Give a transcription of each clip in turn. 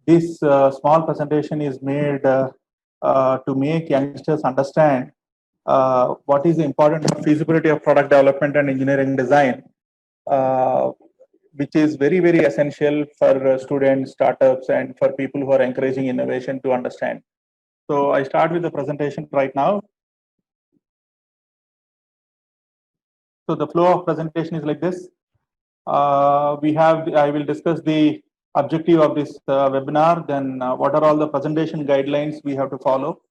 this small presentation is made to make youngsters understand what is the important feasibility of product development and engineering design, which is very, very essential for students, startups, and for people who are encouraging innovation to understand. So I start with the presentation right now. So the flow of presentation is like this. I will discuss the objective of this webinar, then what are all the presentation guidelines we have to follow.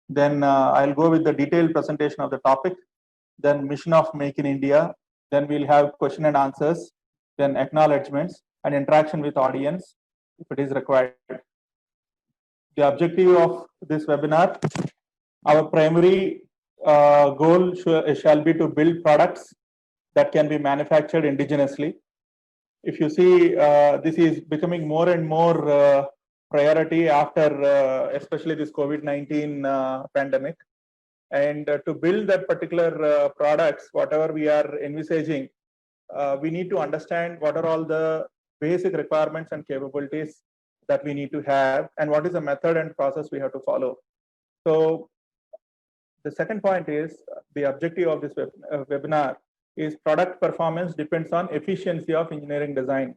Then I'll go with the detailed presentation of the topic, then mission of Make in India, then we'll have question and answers, then acknowledgements and interaction with audience if it is required. The objective of this webinar, our primary goal shall be to build products that can be manufactured indigenously. If you see, this is becoming more and more priority after especially this COVID-19 pandemic. And to build that particular products, whatever we are envisaging, we need to understand what are all the basic requirements and capabilities that we need to have, and what is the method and process we have to follow. So the second point is the objective of this webinar is product performance depends on efficiency of engineering design.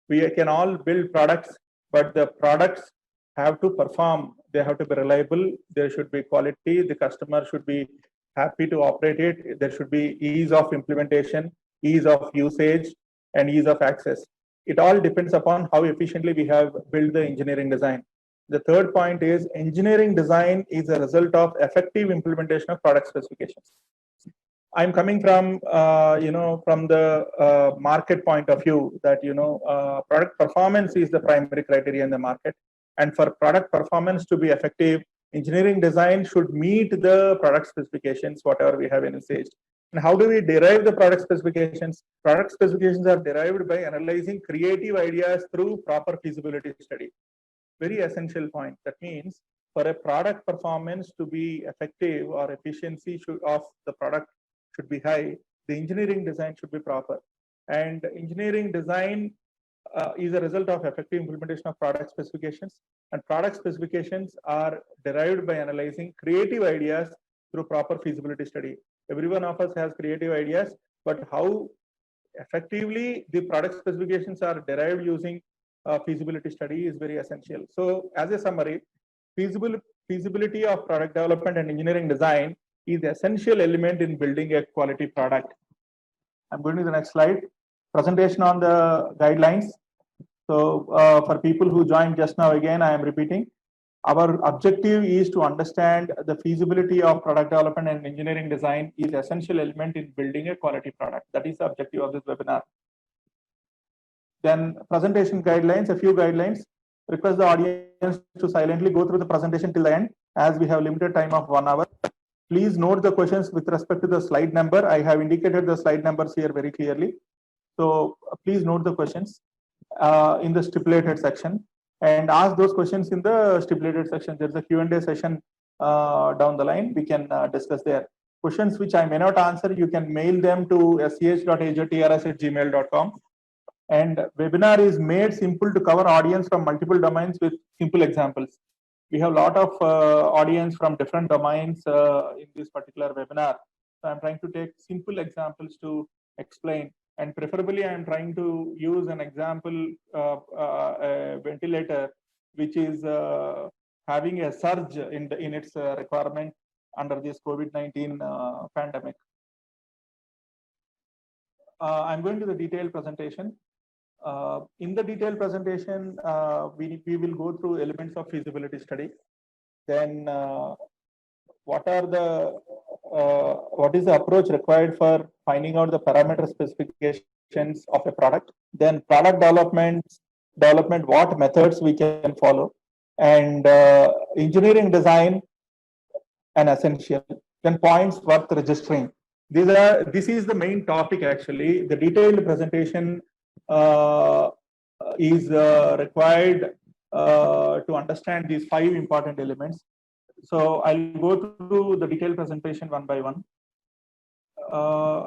We can all build products, but the products have to perform. They have to be reliable. There should be quality. The customer should be happy to operate it. There should be ease of implementation, ease of usage, and ease of access. It all depends upon how efficiently we have built the engineering design. The third point is engineering design is a result of effective implementation of product specifications. I'm coming from from the market point of view that product performance is the primary criteria in the market, and for product performance to be effective, engineering design should meet the product specifications whatever we have envisaged. And how do we derive the product specifications? Product specifications are derived by analyzing creative ideas through proper feasibility study. Very essential point. That means for a product performance to be effective or efficiency of the product should be high, the engineering design should be proper. And engineering design is a result of effective implementation of product specifications. And product specifications are derived by analyzing creative ideas through proper feasibility study. Every one of us has creative ideas, but how effectively the product specifications are derived using feasibility study is very essential. So as a summary, feasibility of product development and engineering design is the essential element in building a quality product. I'm going to the next slide. Presentation on the guidelines. So for people who joined just now, again, I am repeating. Our objective is to understand the feasibility of product development and engineering design is essential element in building a quality product. That is the objective of this webinar. Then presentation guidelines, a few guidelines. Request the audience to silently go through the presentation till the end, as we have limited time of 1 hour. Please note the questions with respect to the slide number. I have indicated the slide numbers here very clearly. So please note the questions in the stipulated section and ask those questions in the stipulated section. There's a Q&A session down the line. We can discuss there. Questions which I may not answer, you can mail them to sch.ajtrs@gmail.com. And webinar is made simple to cover audience from multiple domains with simple examples. We have a lot of audience from different domains in this particular webinar. So I'm trying to take simple examples to explain. And preferably, I'm trying to use an example a ventilator, which is having a surge in its requirement under this COVID-19 pandemic. I'm going to the detailed presentation. In the detailed presentation, we will go through elements of feasibility study. Then what is the approach required for finding out the parameter specifications of a product? Then product development, what methods we can follow, and engineering design, an essential. Then points worth registering. This is the main topic actually. The detailed presentation is required to understand these 5 important elements. So I'll go through the detailed presentation one by one.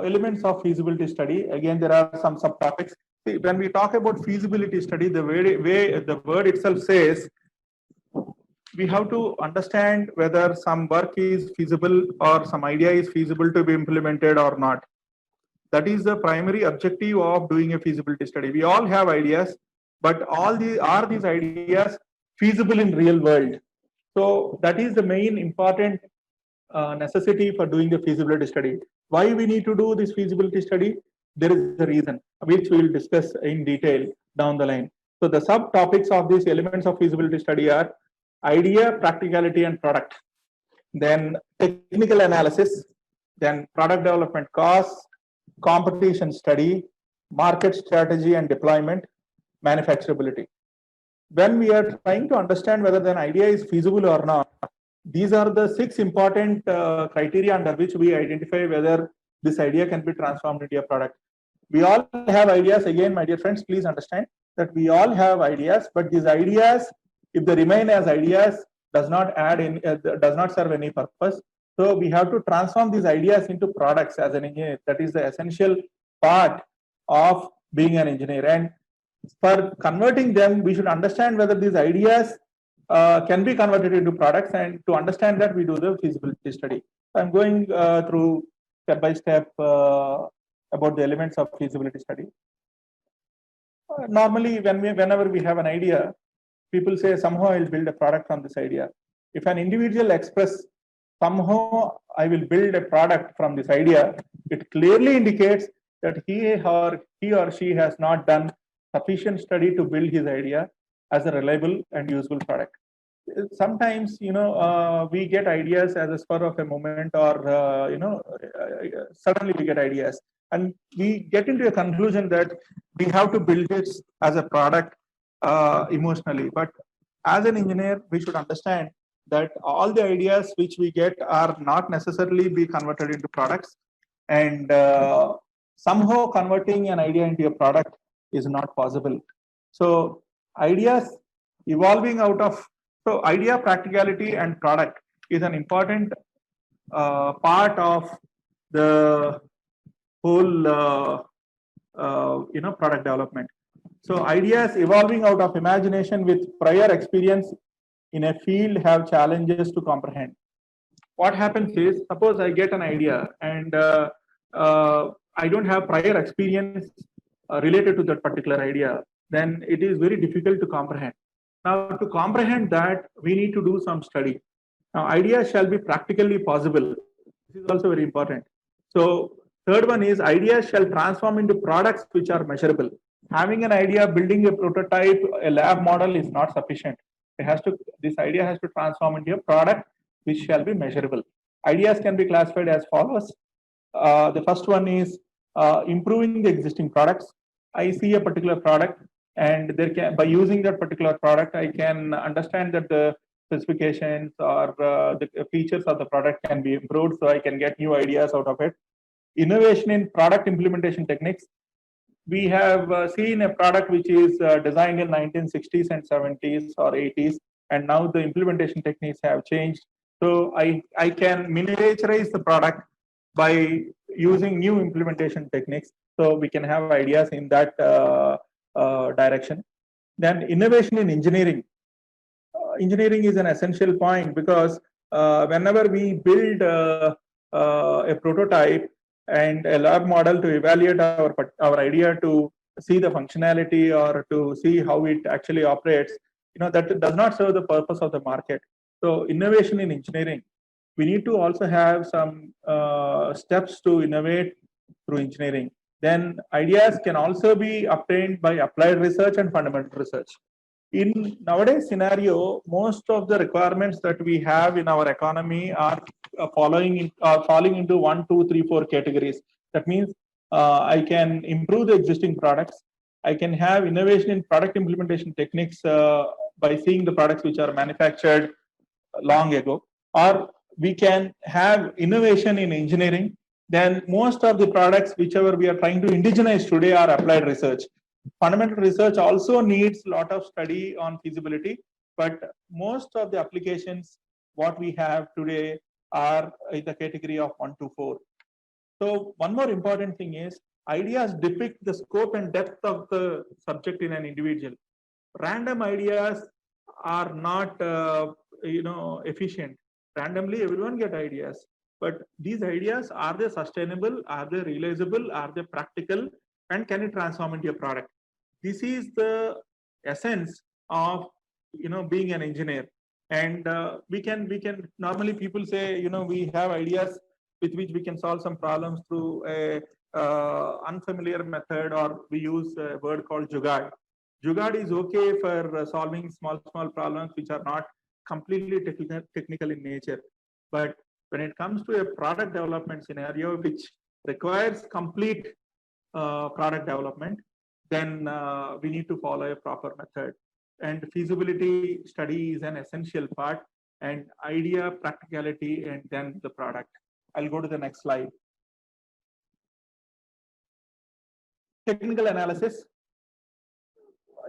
Elements of feasibility study. Again, there are some subtopics. See, when we talk about feasibility study, the way the word itself says, we have to understand whether some work is feasible or some idea is feasible to be implemented or not. That is the primary objective of doing a feasibility study. We all have ideas, but are these ideas feasible in real world? So that is the main important necessity for doing the feasibility study. Why we need to do this feasibility study? There is a reason which we will discuss in detail down the line. So the subtopics of these elements of feasibility study are idea, practicality, and product. Then technical analysis, then product development costs, competition study, market strategy and deployment, manufacturability. When we are trying to understand whether an idea is feasible or not, these are the 6 important criteria under which we identify whether this idea can be transformed into a product. We all have ideas. Again, my dear friends, please understand that we all have ideas, but these ideas, if they remain as ideas, does not serve any purpose. So we have to transform these ideas into products as an engineer. That is the essential part of being an engineer. And for converting them, we should understand whether these ideas can be converted into products, and to understand that, we do the feasibility study. I'm going through step by step about the elements of feasibility study. Normally, whenever we have an idea, people say somehow I'll build a product from this idea. If an individual express somehow I will build a product from this idea, it clearly indicates that he or she has not done sufficient study to build his idea as a reliable and useful product. Sometimes, we get ideas as a spur of a moment, or suddenly we get ideas, and we get into a conclusion that we have to build this as a product emotionally. But as an engineer, we should understand that all the ideas which we get are not necessarily be converted into products, and somehow converting an idea into a product is not possible. So ideas evolving out of, so idea, practicality, and product is an important part of the whole product development. So ideas evolving out of imagination with prior experience in a field have challenges to comprehend. What happens is, suppose I get an idea and I don't have prior experience related to that particular idea, then it is very difficult to comprehend. Now, to comprehend that, we need to do some study. Now, ideas shall be practically possible. This is also very important. So, third one is ideas shall transform into products which are measurable. Having an idea, building a prototype, a lab model is not sufficient. This idea has to transform into a product which shall be measurable. Ideas can be classified as follows. The first one is improving the existing products. I see a particular product, and by using that particular product, I can understand that the specifications or the features of the product can be improved, so I can get new ideas out of it. Innovation in product implementation techniques. We have seen a product which is designed in 1960s and 70s or 80s, and now the implementation techniques have changed. So I can miniaturize the product by using new implementation techniques. So we can have ideas in that direction. Then innovation in engineering. Engineering is an essential point, because whenever we build a prototype and a lab model to evaluate our idea, to see the functionality or to see how it actually operates, that does not serve the purpose of the market. So innovation in engineering, we need to also have some steps to innovate through engineering. Then ideas can also be obtained by applied research and fundamental research. In nowadays scenario, most of the requirements that we have in our economy are falling into 1, 2, 3, 4 categories. That means I can improve the existing products. I can have innovation in product implementation techniques by seeing the products which are manufactured long ago, or we can have innovation in engineering. Then most of the products whichever we are trying to indigenize today are applied research. Fundamental research also needs a lot of study on feasibility, but most of the applications what we have today are in the category of 1 to 4. So one more important thing is, Ideas depict the scope and depth of the subject in an individual. Random ideas are not, efficient. Randomly, everyone get ideas, but these ideas, are they sustainable? Are they realizable? Are they practical? And can it transform into a product? This is the essence of being an engineer. And we can normally people say we have ideas with which we can solve some problems through a unfamiliar method, or we use a word called jugaad. Jugaad is okay for solving small problems which are not completely technical in nature. But when it comes to a product development scenario which requires complete product development, then we need to follow a proper method. And feasibility study is an essential part, and idea, practicality, and then the product. I'll go to the next slide. Technical analysis.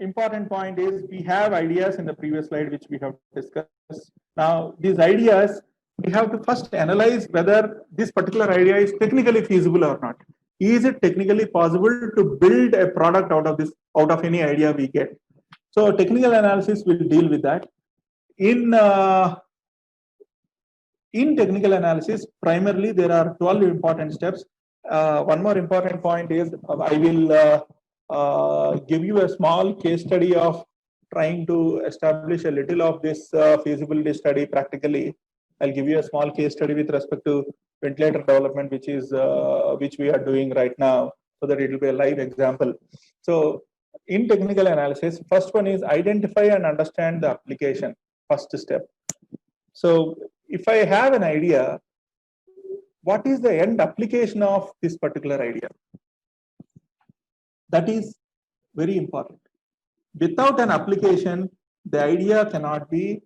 Important point is we have ideas in the previous slide which we have discussed. Now these ideas, we have to first analyze whether this particular idea is technically feasible or not. Is it technically possible to build a product out of any idea we get? So technical analysis will deal with that. In technical analysis, primarily there are 12 important steps. One more important point is I will give you a small case study of trying to establish a little of this feasibility study practically. I'll give you a small case study with respect to ventilator development, which we are doing right now, so that it will be a live example. So in technical analysis, first one is identify and understand the application, first step. So if I have an idea, what is the end application of this particular idea? That is very important. Without an application, the idea cannot be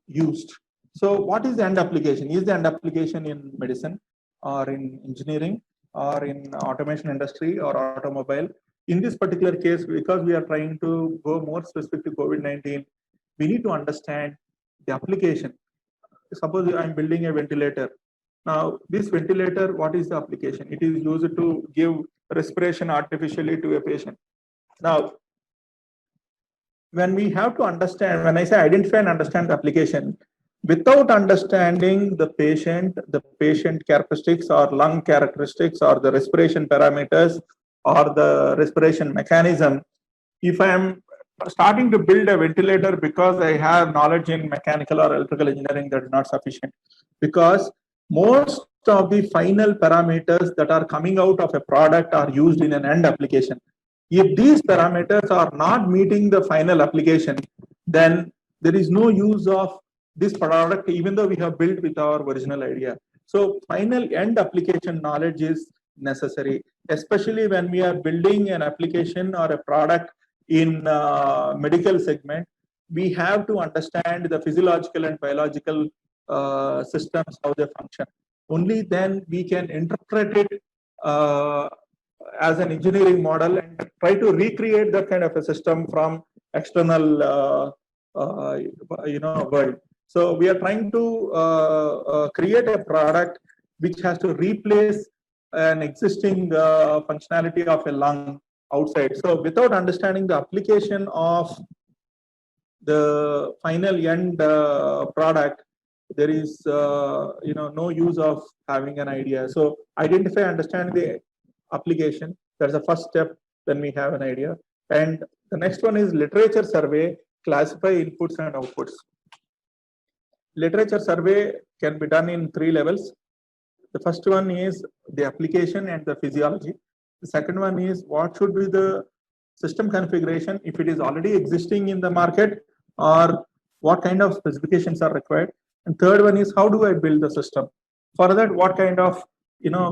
used. So what is the end application? Is the end application in medicine, or in engineering, or in automation industry, or automobile? In this particular case, because we are trying to go more specific to COVID-19, we need to understand the application. Suppose I'm building a ventilator. Now, this ventilator, what is the application? It is used to give respiration artificially to a patient. Now, when we have to understand, when I say identify and understand the application, without understanding the patient characteristics, or lung characteristics, or the respiration parameters, or the respiration mechanism, if I am starting to build a ventilator because I have knowledge in mechanical or electrical engineering, that is not sufficient, because most of the final parameters that are coming out of a product are used in an end application. If these parameters are not meeting the final application, then there is no use of this product, even though we have built with our original idea. So final end application knowledge is necessary, especially when we are building an application or a product in medical segment. We have to understand the physiological and biological systems, how they function. Only then we can interpret it as an engineering model and try to recreate that kind of a system from external world. So we are trying to create a product which has to replace an existing functionality of a lung outside. So without understanding the application of the final end product, there is no use of having an idea. So identify, understand the application. That's the first step when we have an idea. And the next one is literature survey, classify inputs and outputs. Literature survey can be done in 3 levels. The first one is the application and the physiology. The second one is what should be the system configuration, if it is already existing in the market, or what kind of specifications are required. And third one is how do I build the system? For that, what kind of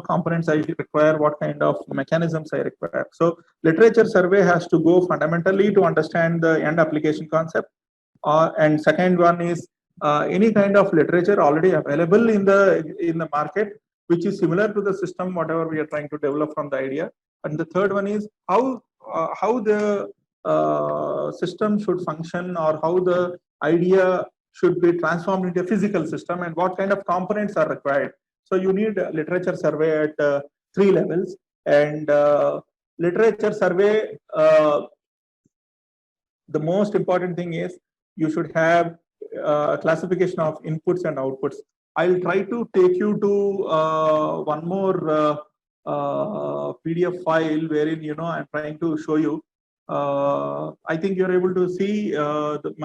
components I require, what kind of mechanisms I require. So literature survey has to go fundamentally to understand the end application concept. And second one is any kind of literature already available in the market, which is similar to the system, whatever we are trying to develop from the idea. And the third one is how the system should function, or how the idea should be transformed into a physical system, and what kind of components are required. So you need a literature survey at 3 levels. And literature survey, the most important thing is you should have classification of inputs and outputs. I'll try to take you to one more PDF file wherein I'm trying to show you. I think you're able to see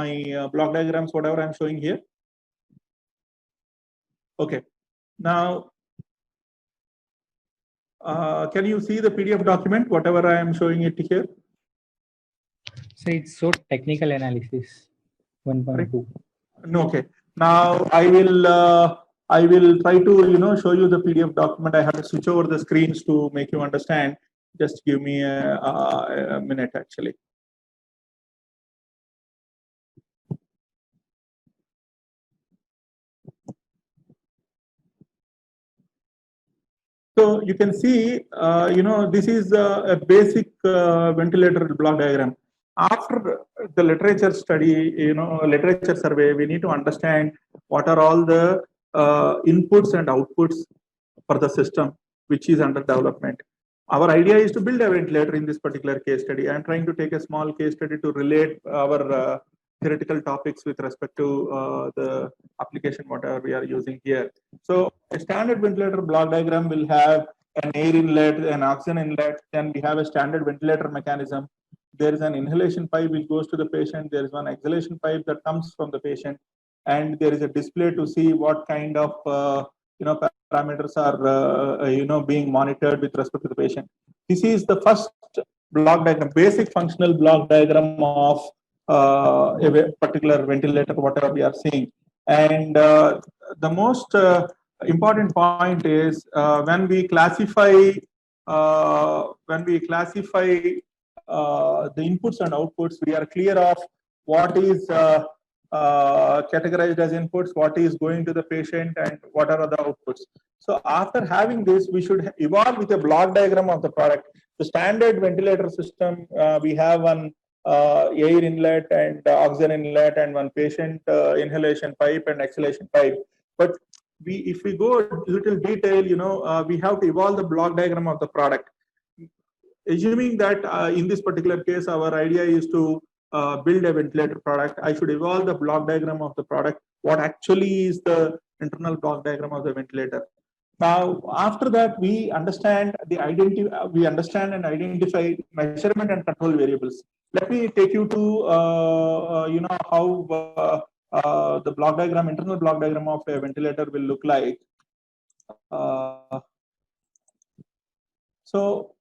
my block diagrams, whatever I'm showing here. Okay. Now, can you see the PDF document, whatever I am showing it here? So it's so technical analysis 1.2. No, okay. Now I will try to show you the PDF document. I have to switch over the screens to make you understand. Just give me a minute actually. So you can see, this is a basic ventilator block diagram. After the literature study, literature survey, we need to understand what are all the inputs and outputs for the system which is under development. Our idea is to build a ventilator in this particular case study. I'm trying to take a small case study to relate our theoretical topics with respect to the application whatever we are using here. So a standard ventilator block diagram will have an air inlet, an oxygen inlet, then we have a standard ventilator mechanism. There is an inhalation pipe which goes to the patient. There is one exhalation pipe that comes from the patient, and there is a display to see what kind of parameters are being monitored with respect to the patient. This is the first block diagram, basic functional block diagram of a particular ventilator, whatever we are seeing. And the most important point is when we classify the inputs and outputs, we are clear of what is categorized as inputs, what is going to the patient, and what are the outputs. So after having this, we should evolve with a block diagram of the product. The standard ventilator system, we have one air inlet and oxygen inlet and one patient inhalation pipe and exhalation pipe. But if we go a little detail, we have to evolve the block diagram of the product. Assuming that in this particular case, our idea is to build a ventilator product, I should evolve the block diagram of the product. What actually is the internal block diagram of the ventilator? Now, after that, we understand and identify measurement and control variables. Let me take you to how the block diagram, internal block diagram of a ventilator will look like. So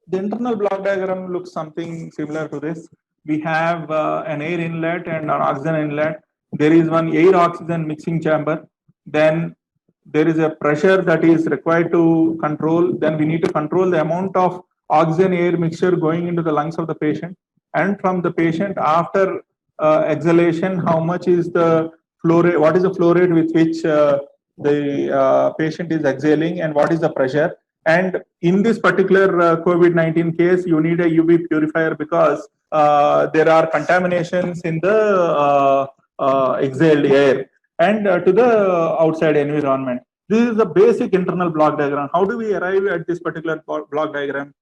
the internal block diagram looks something similar to this. We have an air inlet and an oxygen inlet. There is one air oxygen mixing chamber. Then there is a pressure that is required to control. Then we need to control the amount of oxygen air mixture going into the lungs of the patient. And from the patient, after exhalation, how much is the flow rate, what is the flow rate with which the patient is exhaling, and what is the pressure. And in this particular COVID-19 case, you need a UV purifier because there are contaminations in the exhaled air and to the outside environment. This is the basic internal block diagram. How do we arrive at this particular block diagram?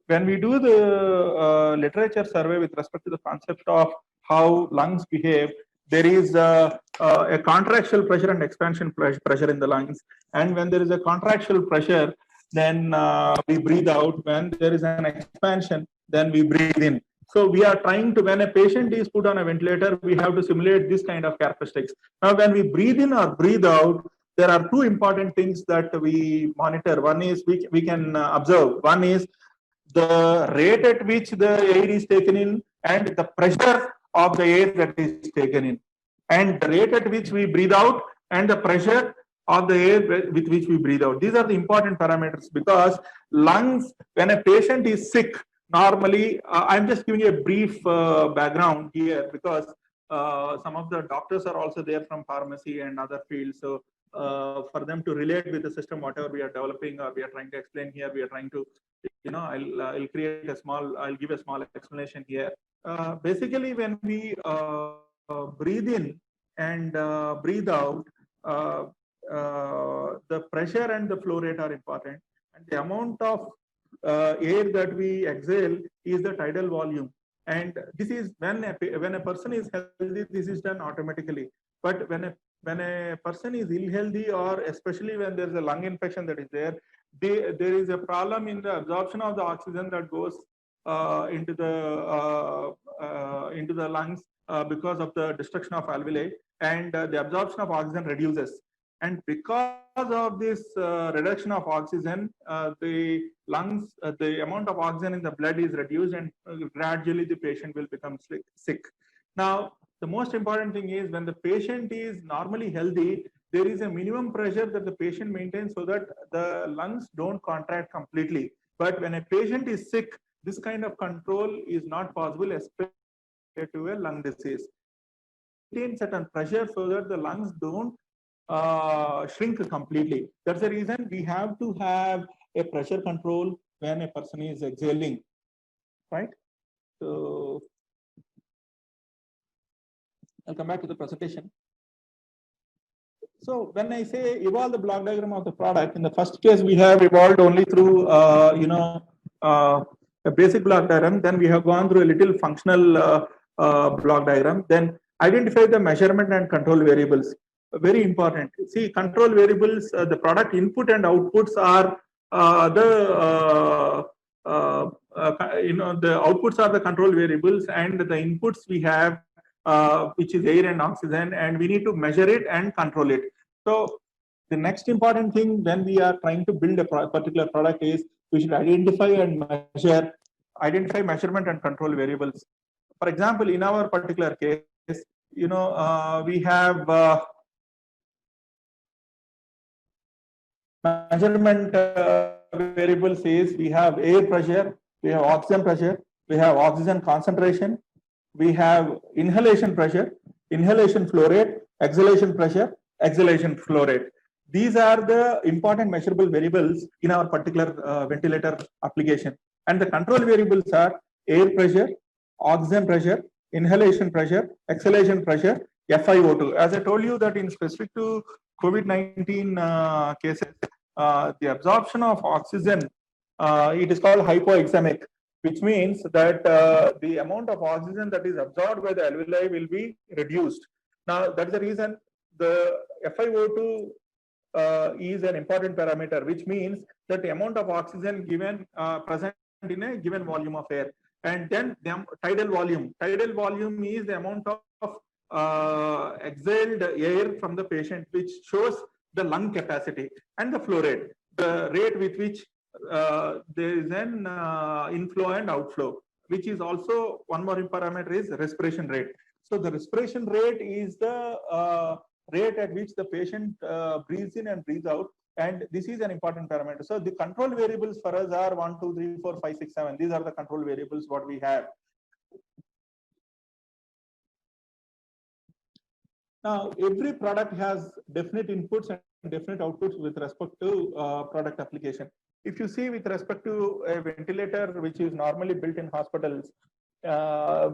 When we do the literature survey with respect to the concept of how lungs behave, there is a contractual pressure and expansion pressure in the lungs. And when there is a contractual pressure, then we breathe out. When there is an expansion, then we breathe in. So we are trying to, when a patient is put on a ventilator, we have to simulate this kind of characteristics. Now, when we breathe in or breathe out, there are two important things that we monitor. One is we can observe. One is the rate at which the air is taken in and the pressure of the air that is taken in, and the rate at which we breathe out and the pressure of the air with which we breathe out. These are the important parameters, because lungs, when a patient is sick, normally, I'm just giving you a brief background here, because some of the doctors are also there from pharmacy and other fields. So for them to relate with the system, whatever we are developing or we are trying to explain here, we are trying to, I'll create a small, I'll give a small explanation here. Basically, when we breathe in and breathe out, the pressure and the flow rate are important. and the amount of air that we exhale is the tidal volume. And this is when a person is healthy, this is done automatically. But when a person is ill healthy, or especially when there is a lung infection that is there, there is a problem in the absorption of the oxygen that goes into the lungs because of the destruction of alveoli, and the absorption of oxygen reduces. And because of this reduction of oxygen, the lungs, the amount of oxygen in the blood is reduced, and gradually the patient will become sick. Now, the most important thing is when the patient is normally healthy, there is a minimum pressure that the patient maintains so that the lungs don't contract completely. But when a patient is sick, this kind of control is not possible, especially to a lung disease. Maintain certain pressure so that the lungs don't shrink completely. That's the reason we have to have a pressure control when a person is exhaling, right? So I'll come back to the presentation. So when I say evolve the block diagram of the product, in the first case we have evolved only through a basic block diagram. Then we have gone through a little functional block diagram. Then identify the measurement and control variables. Very important. See, control variables, the product input and outputs are the outputs are the control variables, and the inputs we have, which is air and oxygen, and we need to measure it and control it. So the next important thing when we are trying to build a particular product is we should identify measurement and control variables. For example, in our particular case, we have measurement variables is we have air pressure, we have oxygen pressure, we have oxygen concentration, we have inhalation pressure, inhalation flow rate, exhalation pressure, exhalation flow rate. These are the important measurable variables in our particular ventilator application. And the control variables are air pressure, oxygen pressure, inhalation pressure, exhalation pressure, FiO2. As I told you that in specific to COVID-19 cases, the absorption of oxygen, it is called hypoxemic, which means that the amount of oxygen that is absorbed by the alveoli will be reduced. Now, that's the reason the FiO2 is an important parameter, which means that the amount of oxygen given present in a given volume of air. And then the tidal volume. Tidal volume is the amount of exhaled air from the patient, which shows the lung capacity, and the flow rate, the rate with which there is an inflow and outflow, which is also one more parameter is respiration rate. So the respiration rate is the rate at which the patient breathes in and breathes out, and this is an important parameter. So the control variables for us are 1, 2, 3, 4, 5, 6, 7. These are the control variables what we have. Now, every product has definite inputs and definite outputs with respect to product application. If you see with respect to a ventilator, which is normally built in hospitals,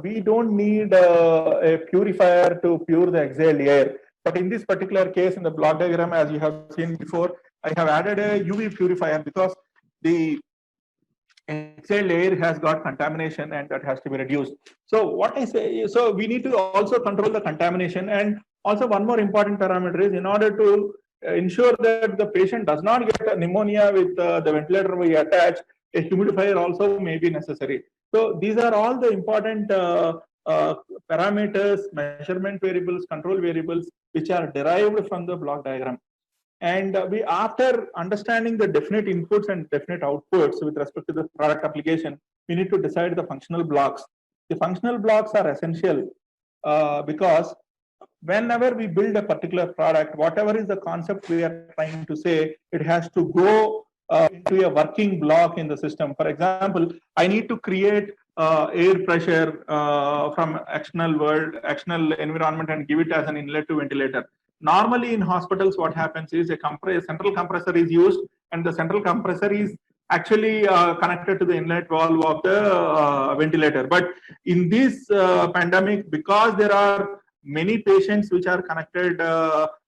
we don't need a purifier to pure the exhaled air. But in this particular case, in the block diagram, as you have seen before, I have added a UV purifier because the exhaled air has got contamination and that has to be reduced. So what I say, so we need to also control the contamination. And also one more important parameter is in order to ensure that the patient does not get pneumonia with the ventilator we attach, a humidifier also may be necessary. So these are all the important parameters, measurement variables, control variables, which are derived from the block diagram. And we, after understanding the definite inputs and definite outputs with respect to the product application, we need to decide the functional blocks. The functional blocks are essential because whenever we build a particular product, whatever is the concept we are trying to say, it has to go into a working block in the system. For example, I need to create air pressure from external environment and give it as an inlet to ventilator. Normally in hospitals, what happens is a central compressor is used, and the central compressor is actually connected to the inlet valve of the ventilator. But in this pandemic, because there are many patients which are connected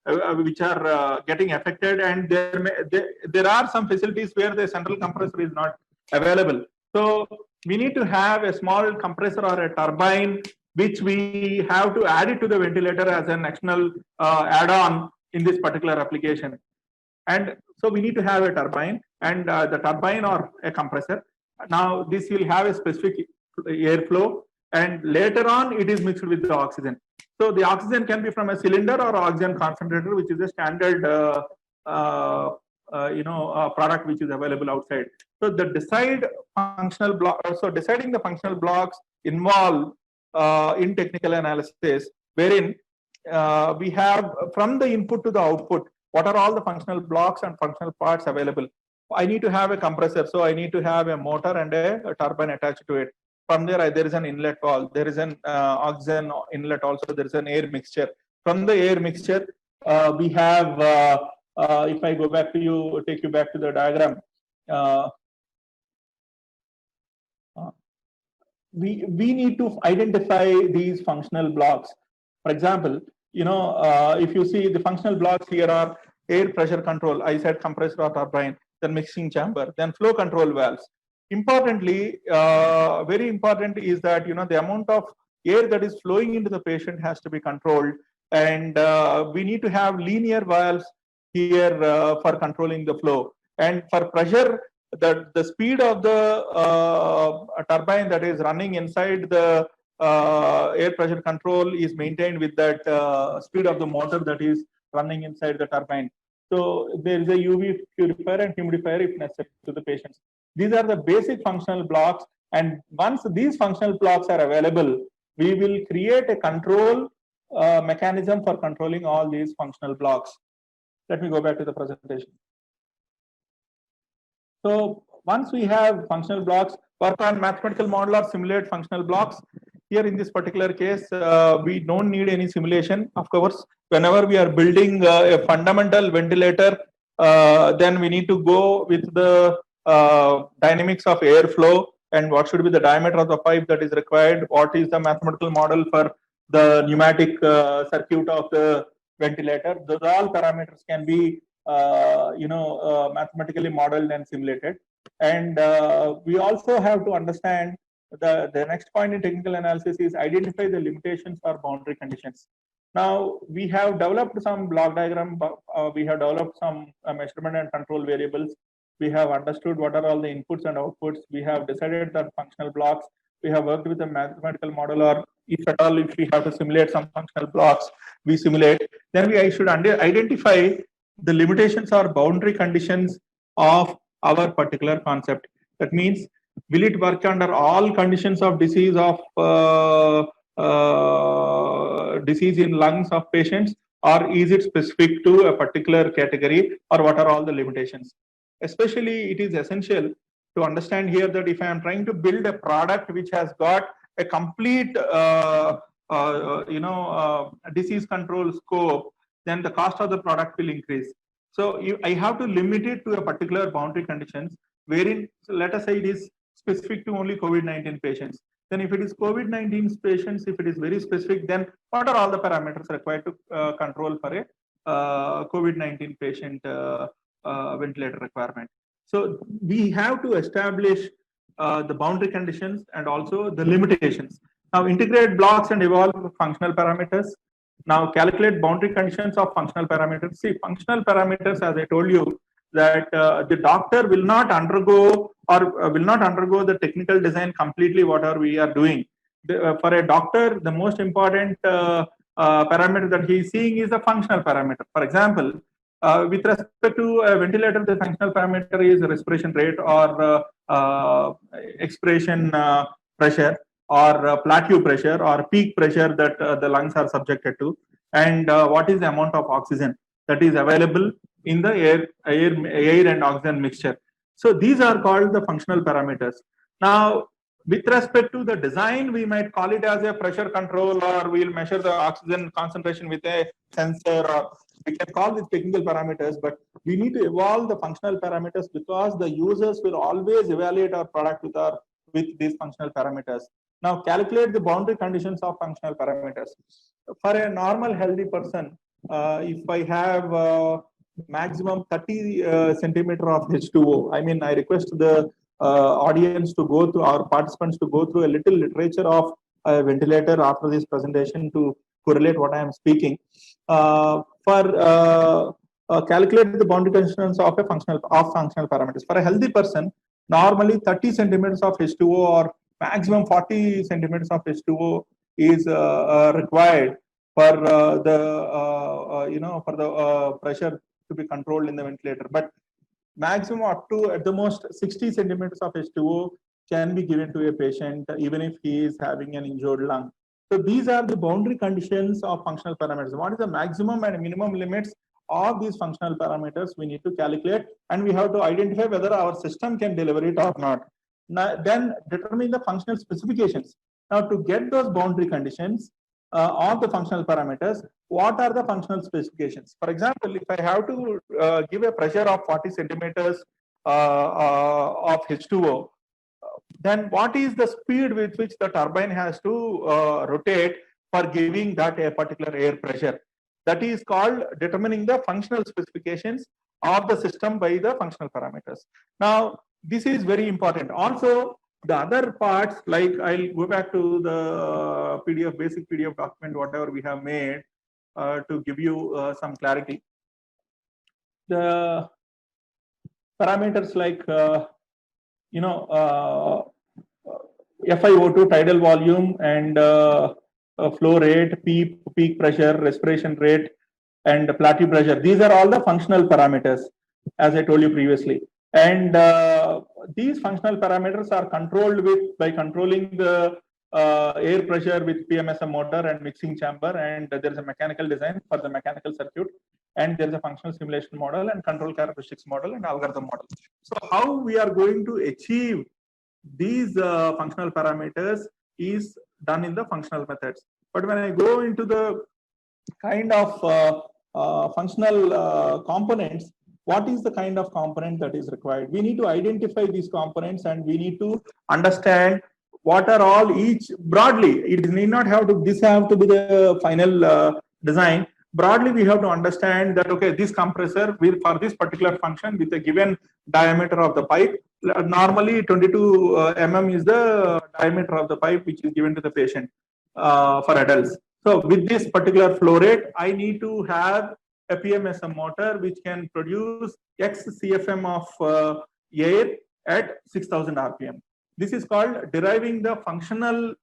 which are getting affected, and there are some facilities where the central compressor is not available. So we need to have a small compressor or a turbine, which we have to add it to the ventilator as an external add-on in this particular application. And so we need to have a turbine, and the turbine or a compressor. Now this will have a specific airflow, and later on it is mixed with the oxygen. So the oxygen can be from a cylinder or oxygen concentrator, which is a standard product which is available outside. So the deciding the functional blocks involved in technical analysis, wherein we have from the input to the output, what are all the functional blocks and functional parts available. I need to have a compressor, so I need to have a motor and a turbine attached to it. From there, there is an inlet valve, there is an oxygen inlet also, there is an air mixture. From the air mixture, we have, if I go back to you, take you back to the diagram, we need to identify these functional blocks. For example, if you see the functional blocks here are air pressure control, I said compressor or turbine, then mixing chamber, then flow control valves. Importantly, very important is that the amount of air that is flowing into the patient has to be controlled, and we need to have linear valves here for controlling the flow. And for pressure, the speed of the turbine that is running inside the air pressure control is maintained with that speed of the motor that is running inside the turbine. So there is a UV purifier and humidifier if necessary to the patients. These are the basic functional blocks, and once these functional blocks are available, we will create a control mechanism for controlling all these functional blocks. Let me go back to the presentation. So once we have functional blocks, work on mathematical model or simulate functional blocks. Here in this particular case, we don't need any simulation. Of course, whenever we are building a fundamental ventilator, then we need to go with the dynamics of airflow and what should be the diameter of the pipe that is required, what is the mathematical model for the pneumatic circuit of the ventilator. Those all parameters can be mathematically modeled and simulated. And we also have to understand the next point in technical analysis is identify the limitations or boundary conditions. Now we have developed some block diagram, we have developed some measurement and control variables. We have understood what are all the inputs and outputs. We have decided that functional blocks. We have worked with a mathematical model, or if at all, if we have to simulate some functional blocks, we simulate. Then we should identify the limitations or boundary conditions of our particular concept. That means, will it work under all conditions of disease disease in lungs of patients, or is it specific to a particular category, or what are all the limitations? Especially, it is essential to understand here that if I am trying to build a product which has got a complete disease control scope, then the cost of the product will increase. So I have to limit it to a particular boundary conditions, wherein, so let us say it is specific to only COVID-19 patients. Then if it is COVID-19 patients, if it is very specific, then what are all the parameters required to control for a COVID-19 patient ventilator requirement? So we have to establish the boundary conditions and also the limitations. Now integrate blocks and evolve functional parameters. Now calculate boundary conditions of functional parameters. See, functional parameters, as I told you, that the doctor will not undergo the technical design completely whatever we are doing. For a doctor, the most important parameter that he is seeing is the functional parameter. For example, with respect to a ventilator, the functional parameter is respiration rate or expiration pressure, or plateau pressure or peak pressure that the lungs are subjected to, and what is the amount of oxygen that is available in the air and oxygen mixture. So these are called the functional parameters. Now, with respect to the design, we might call it as a pressure control, or we'll measure the oxygen concentration with a sensor, or we can call these technical parameters, but we need to evolve the functional parameters because the users will always evaluate our product with these functional parameters. Now calculate the boundary conditions of functional parameters. For a normal healthy person, if I have maximum 30 centimeter of H2O, I mean, I request the audience to go through, our participants to go through a little literature of a ventilator after this presentation to correlate what I am speaking. Calculate the boundary conditions of a functional parameters. For a healthy person, normally 30 centimeters of H2O or maximum 40 centimeters of H2O is required for the pressure to be controlled in the ventilator. But maximum up to at the most 60 centimeters of H2O can be given to a patient even if he is having an injured lung. So these are the boundary conditions of functional parameters. What is the maximum and minimum limits of these functional parameters we need to calculate, and we have to identify whether our system can deliver it or not. Now, then determine the functional specifications. Now, to get those boundary conditions of the functional parameters, what are the functional specifications? For example, if I have to give a pressure of 40 centimeters of H2O, then what is the speed with which the turbine has to rotate for giving that a particular air pressure? That is called determining the functional specifications of the system by the functional parameters. Now, this is very important. Also, the other parts, like I'll go back to the PDF, basic PDF document, whatever we have made to give you some clarity. The parameters like, FiO2, tidal volume, and flow rate, peak pressure, respiration rate, and plateau pressure. These are all the functional parameters, as I told you previously. And these functional parameters are controlled by controlling the air pressure with PMSM motor and mixing chamber. And there is a mechanical design for the mechanical circuit. And there is a functional simulation model and control characteristics model and algorithm model. So how we are going to achieve these functional parameters is done in the functional methods. But when I go into the kind of functional components, what is the kind of component that is required? We need to identify these components and we need to understand what are all each broadly. It need not have to, this have to be the final design. Broadly, we have to understand that, okay, this compressor will, for this particular function with a given diameter of the pipe, normally 22 mm is the diameter of the pipe which is given to the patient for adults. So with this particular flow rate, I need to have a PMSM motor which can produce X CFM of air at 6000 RPM. This is called deriving the functional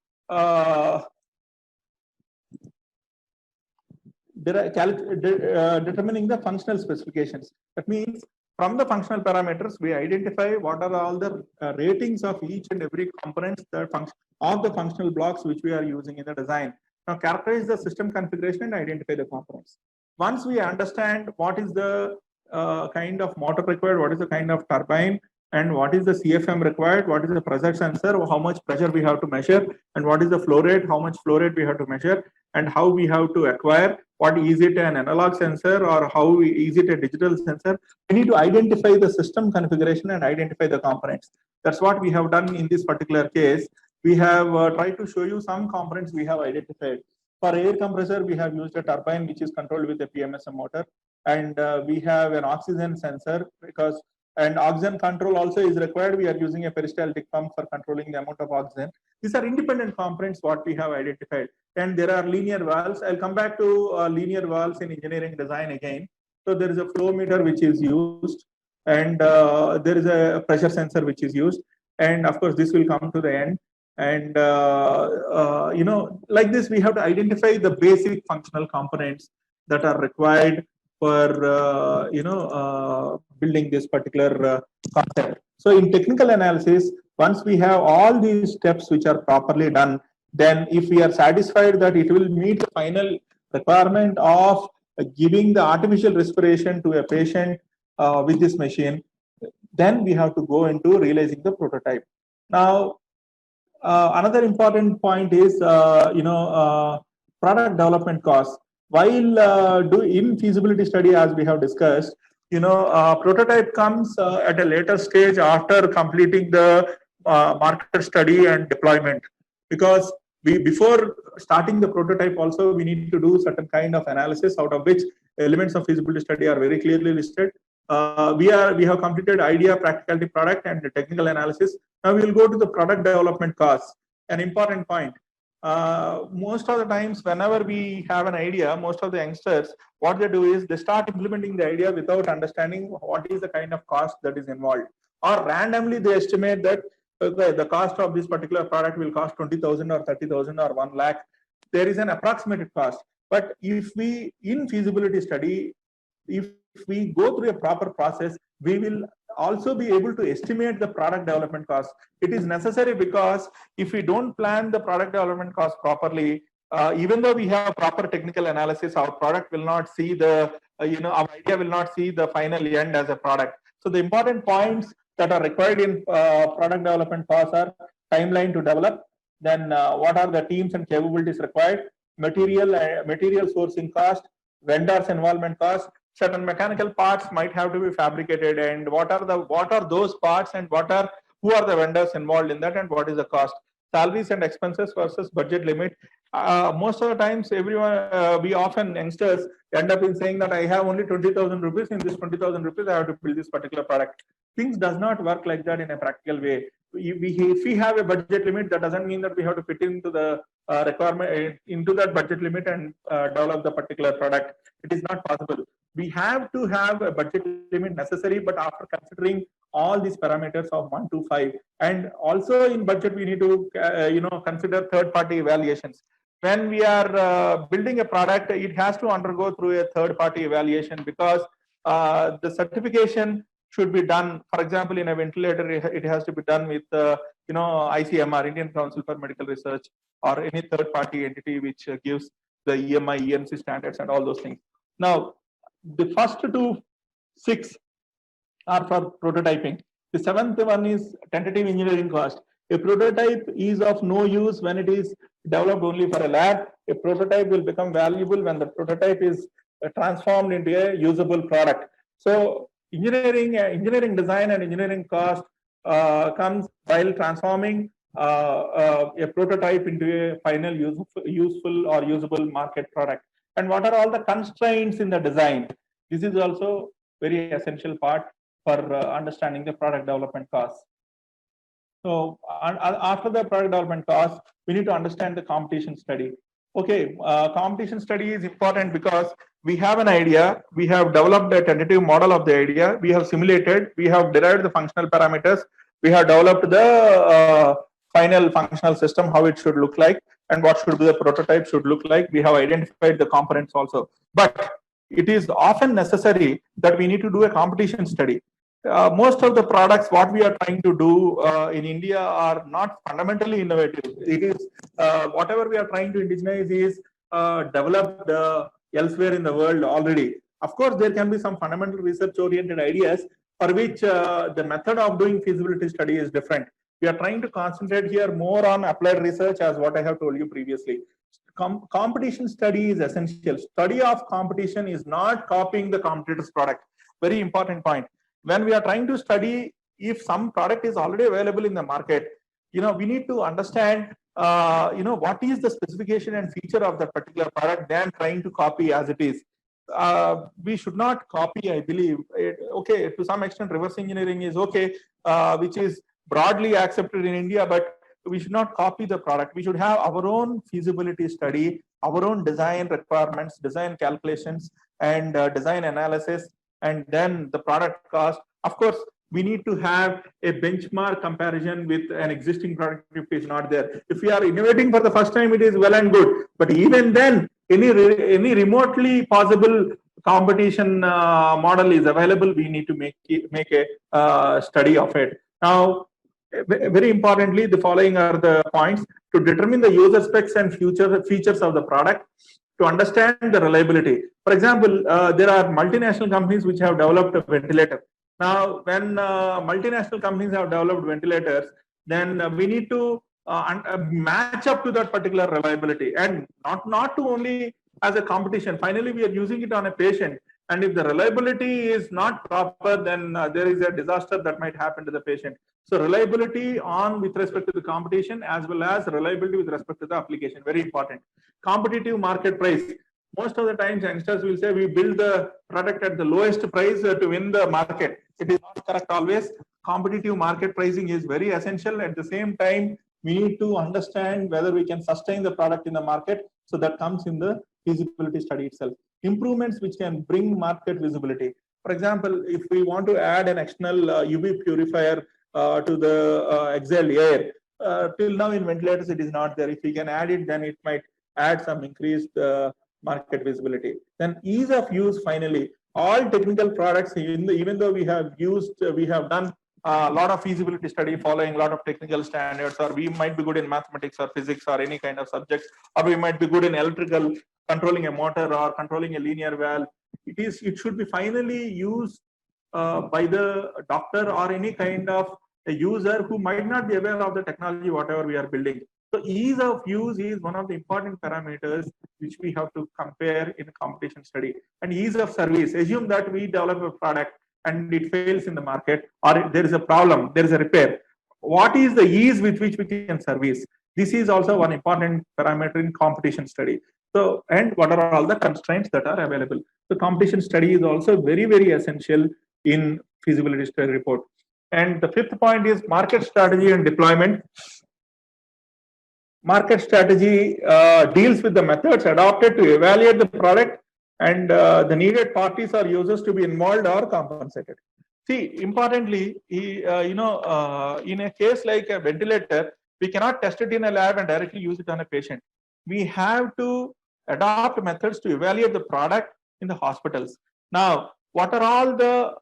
determining the functional specifications. That means from the functional parameters, we identify what are all the ratings of each and every components that of the functional blocks which we are using in the design. Now characterize the system configuration and identify the components. Once we understand what is the kind of motor required, what is the kind of turbine, and what is the CFM required, what is the pressure sensor, how much pressure we have to measure, and what is the flow rate, how much flow rate we have to measure, and how we have to acquire, what is it an analog sensor or how is it a digital sensor. We need to identify the system configuration and identify the components. That's what we have done in this particular case. We have tried to show you some components we have identified. For air compressor, we have used a turbine which is controlled with a PMSM motor, and we have an oxygen sensor because, and oxygen control also is required. We are using a peristaltic pump for controlling the amount of oxygen. These are independent components what we have identified. And there are linear valves. I'll come back to linear valves in engineering design again. So there is a flow meter which is used, and there is a pressure sensor which is used. And of course, this will come to the end. And like this, we have to identify the basic functional components that are required for building this particular concept. So in technical analysis, once we have all these steps which are properly done, then if we are satisfied that it will meet the final requirement of giving the artificial respiration to a patient with this machine, then we have to go into realizing the prototype. Now, another important point is, product development costs. While in feasibility study, as we have discussed, prototype comes at a later stage after completing the market study and deployment, because before starting the prototype also, we need to do certain kind of analysis, out of which elements of feasibility study are very clearly listed. We have completed idea, practicality, product, and the technical analysis. Now we will go to the product development costs. An important point. Most of the times, whenever we have an idea, most of the youngsters, what they do is they start implementing the idea without understanding what is the kind of cost that is involved, or randomly they estimate that the cost of this particular product will cost 20,000 or 30,000 or 1 lakh. There is an approximate cost. But if we, in feasibility study, if we go through a proper process, we will also be able to estimate the product development cost. It is necessary because if we don't plan the product development cost properly, even though we have proper technical analysis, our product will not see the, our idea will not see the final end as a product. So the important points that are required in product development costs are timeline to develop, then what are the teams and capabilities required, material sourcing cost, vendors involvement cost. Certain mechanical parts might have to be fabricated, and what are those parts, and who are the vendors involved in that, and what is the cost. Salaries and expenses versus budget limit. Most of the times, we often youngsters end up in saying that I have only 20,000 rupees. In this 20,000 rupees, I have to build this particular product. Things does not work like that in a practical way. If we have a budget limit, that doesn't mean that we have to fit into the requirement into that budget limit and develop the particular product. It is not possible. We have to have a budget limit necessary, but after considering all these parameters of 1 to 5, and also in budget we need to consider third-party evaluations. When we are building a product, it has to undergo through a third-party evaluation, because the certification should be done. For example, in a ventilator, it has to be done with ICMR, Indian Council for Medical Research, or any third-party entity which gives the EMI, EMC standards and all those things. Now, the first 6 are for prototyping. The 7th one is tentative engineering cost. A prototype is of no use when it is developed only for a lab. A prototype will become valuable when the prototype is transformed into a usable product. So engineering design and engineering cost comes while transforming a prototype into a final useful or usable market product. And what are all the constraints in the design? This is also very essential part for understanding the product development costs. So after the product development costs, we need to understand the competition study. Okay, competition study is important because we have an idea, we have developed a tentative model of the idea, we have simulated, we have derived the functional parameters, we have developed the final functional system, how it should look like, and what should be the prototype should look like. We have identified the components also. But it is often necessary that we need to do a competition study. Most of the products what we are trying to do in India are not fundamentally innovative. It is whatever we are trying to indigenize is developed elsewhere in the world already. Of course, there can be some fundamental research-oriented ideas for which the method of doing feasibility study is different. We are trying to concentrate here more on applied research, as what I have told you previously. Competition study is essential. Study of competition is not copying the competitor's product. Very important point. When we are trying to study if some product is already available in the market, we need to understand, what is the specification and feature of that particular product than trying to copy as it is. We should not copy, I believe. Okay, to some extent, reverse engineering is okay, which is broadly accepted in India, but we should not copy the product. We should have our own feasibility study, our own design requirements, design calculations, and design analysis, and then the product cost. Of course, we need to have a benchmark comparison with an existing product if it is not there. If we are innovating for the first time, it is well and good. But even then, any remotely possible competition model is available, we need to make a study of it. Now, very importantly, the following are the points: to determine the user specs and features of the product, to understand the reliability. For example, there are multinational companies which have developed a ventilator. Now, when multinational companies have developed ventilators, then we need to match up to that particular reliability, and not to only as a competition. Finally, we are using it on a patient, And if the reliability is not proper, then there is a disaster that might happen to the patient. So reliability on with respect to the competition as well as reliability with respect to the application, very important. Competitive market price. Most of the times youngsters will say we build the product at the lowest price to win the market. It is not correct always. Competitive market pricing is very essential. At the same time, we need to understand whether we can sustain the product in the market. So that comes in the feasibility study itself. Improvements which can bring market visibility. For example, if we want to add an external UV purifier to the exhaled air, till now in ventilators it is not there. If we can add it, then it might add some increased market visibility. Then ease of use. Finally, all technical products, even though we have done a lot of feasibility study following a lot of technical standards, or we might be good in mathematics or physics or any kind of subjects, or we might be good in electrical, controlling a motor or controlling a linear valve. It should be finally used by the doctor or any kind of a user who might not be aware of the technology, whatever we are building. So ease of use is one of the important parameters which we have to compare in a competition study. And ease of service. Assume that we develop a product and it fails in the market, or there is a problem, there is a repair. What is the ease with which we can service? This is also one important parameter in competition study. So, and what are all the constraints that are available? The competition study is also very, very essential in feasibility study report. And the fifth point is market strategy and deployment. Market strategy deals with the methods adopted to evaluate the product and the needed parties or users to be involved or compensated. See, importantly, in a case like a ventilator, we cannot test it in a lab and directly use it on a patient. We have to adopt methods to evaluate the product in the hospitals. Now, what are all the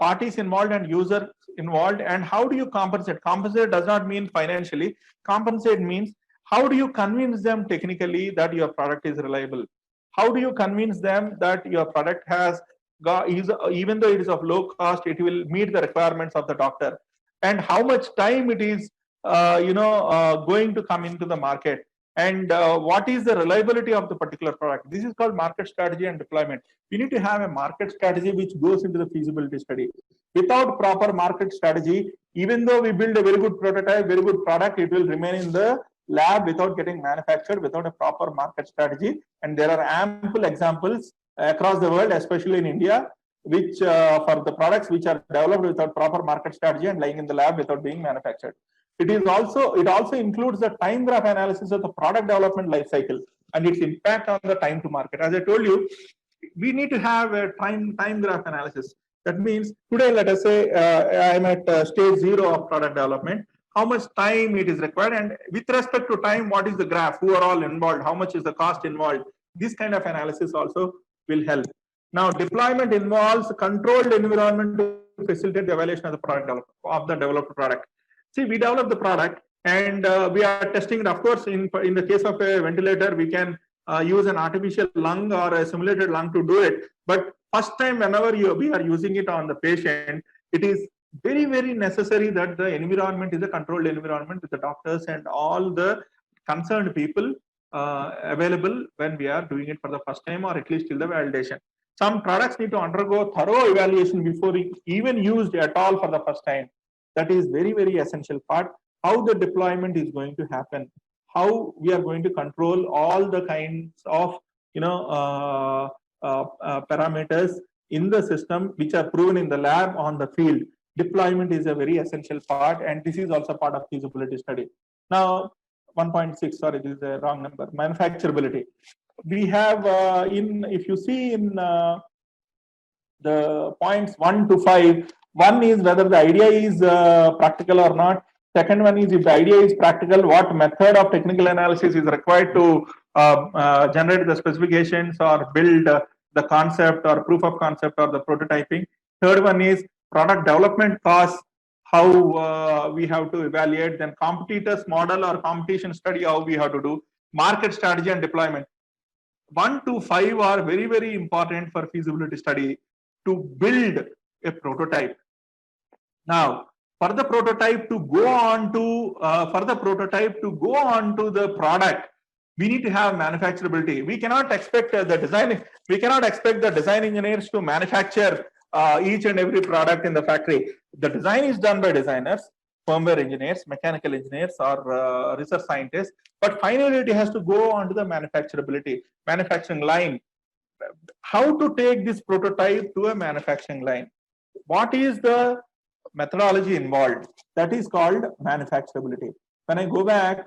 parties involved and users involved, and how do you compensate? Compensate does not mean financially. Compensate means how do you convince them technically that your product is reliable? How do you convince them that your product even though it is of low cost, it will meet the requirements of the doctor? And how much time it is, going to come into the market? And what is the reliability of the particular product? This is called market strategy and deployment. We need to have a market strategy which goes into the feasibility study. Without proper market strategy, even though we build a very good prototype, very good product, it will remain in the lab without getting manufactured, without a proper market strategy. And there are ample examples across the world, especially in India, which for the products which are developed without proper market strategy and lying in the lab without being manufactured. It also includes the time graph analysis of the product development life cycle and its impact on the time to market. As I told you, we need to have a time graph analysis. That means today, let us say I'm at stage 0 of product development. How much time it is required, and with respect to time, what is the graph? Who are all involved? How much is the cost involved? This kind of analysis also will help. Now, deployment involves controlled environment to facilitate the evaluation of the product developed product. See, we develop the product and we are testing it. Of course, in the case of a ventilator, we can use an artificial lung or a simulated lung to do it. But first time, whenever we are using it on the patient, it is very, very necessary that the environment is a controlled environment with the doctors and all the concerned people available when we are doing it for the first time, or at least till the validation. Some products need to undergo thorough evaluation before even used at all for the first time. That is very, very essential part. How the deployment is going to happen, how we are going to control all the kinds of parameters in the system which are proven in the lab on the field. Deployment is a very essential part, and this is also part of feasibility study. Now, 1.6, sorry, this is a wrong number. Manufacturability. We have if you see in the points 1 to 5, one is whether the idea is practical or not. Second one is if the idea is practical, what method of technical analysis is required to generate the specifications or build the concept or proof of concept or the prototyping. Third one is product development costs, how we have to evaluate. Then competitors model or competition study, how we have to do. Market strategy and deployment. 1 to 5 are very, very important for feasibility study to build a prototype. Now, for the prototype to go on to the product, We need to have manufacturability. We cannot expect the design engineers to manufacture each and every product in the factory. The design is done by designers, firmware engineers, mechanical engineers, or research scientists. But finally, it has to go onto the manufacturing line. How to take this prototype to a manufacturing line? What is the methodology involved? That is called manufacturability. When I go back,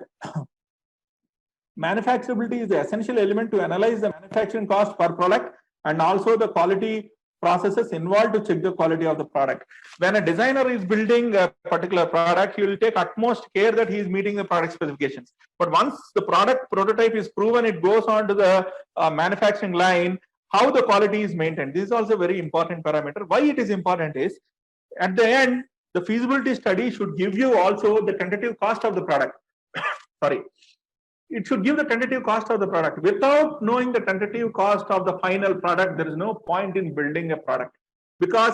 manufacturability is the essential element to analyze the manufacturing cost per product and also the quality processes involved to check the quality of the product. When a designer is building a particular product, he will take utmost care that he is meeting the product specifications. But once the product prototype is proven, it goes on to the manufacturing line, how the quality is maintained. This is also a very important parameter. Why it is important is, at the end, the feasibility study should give you also the tentative cost of the product. Sorry. It should give the tentative cost of the product. Without knowing the tentative cost of the final product, there is no point in building a product, because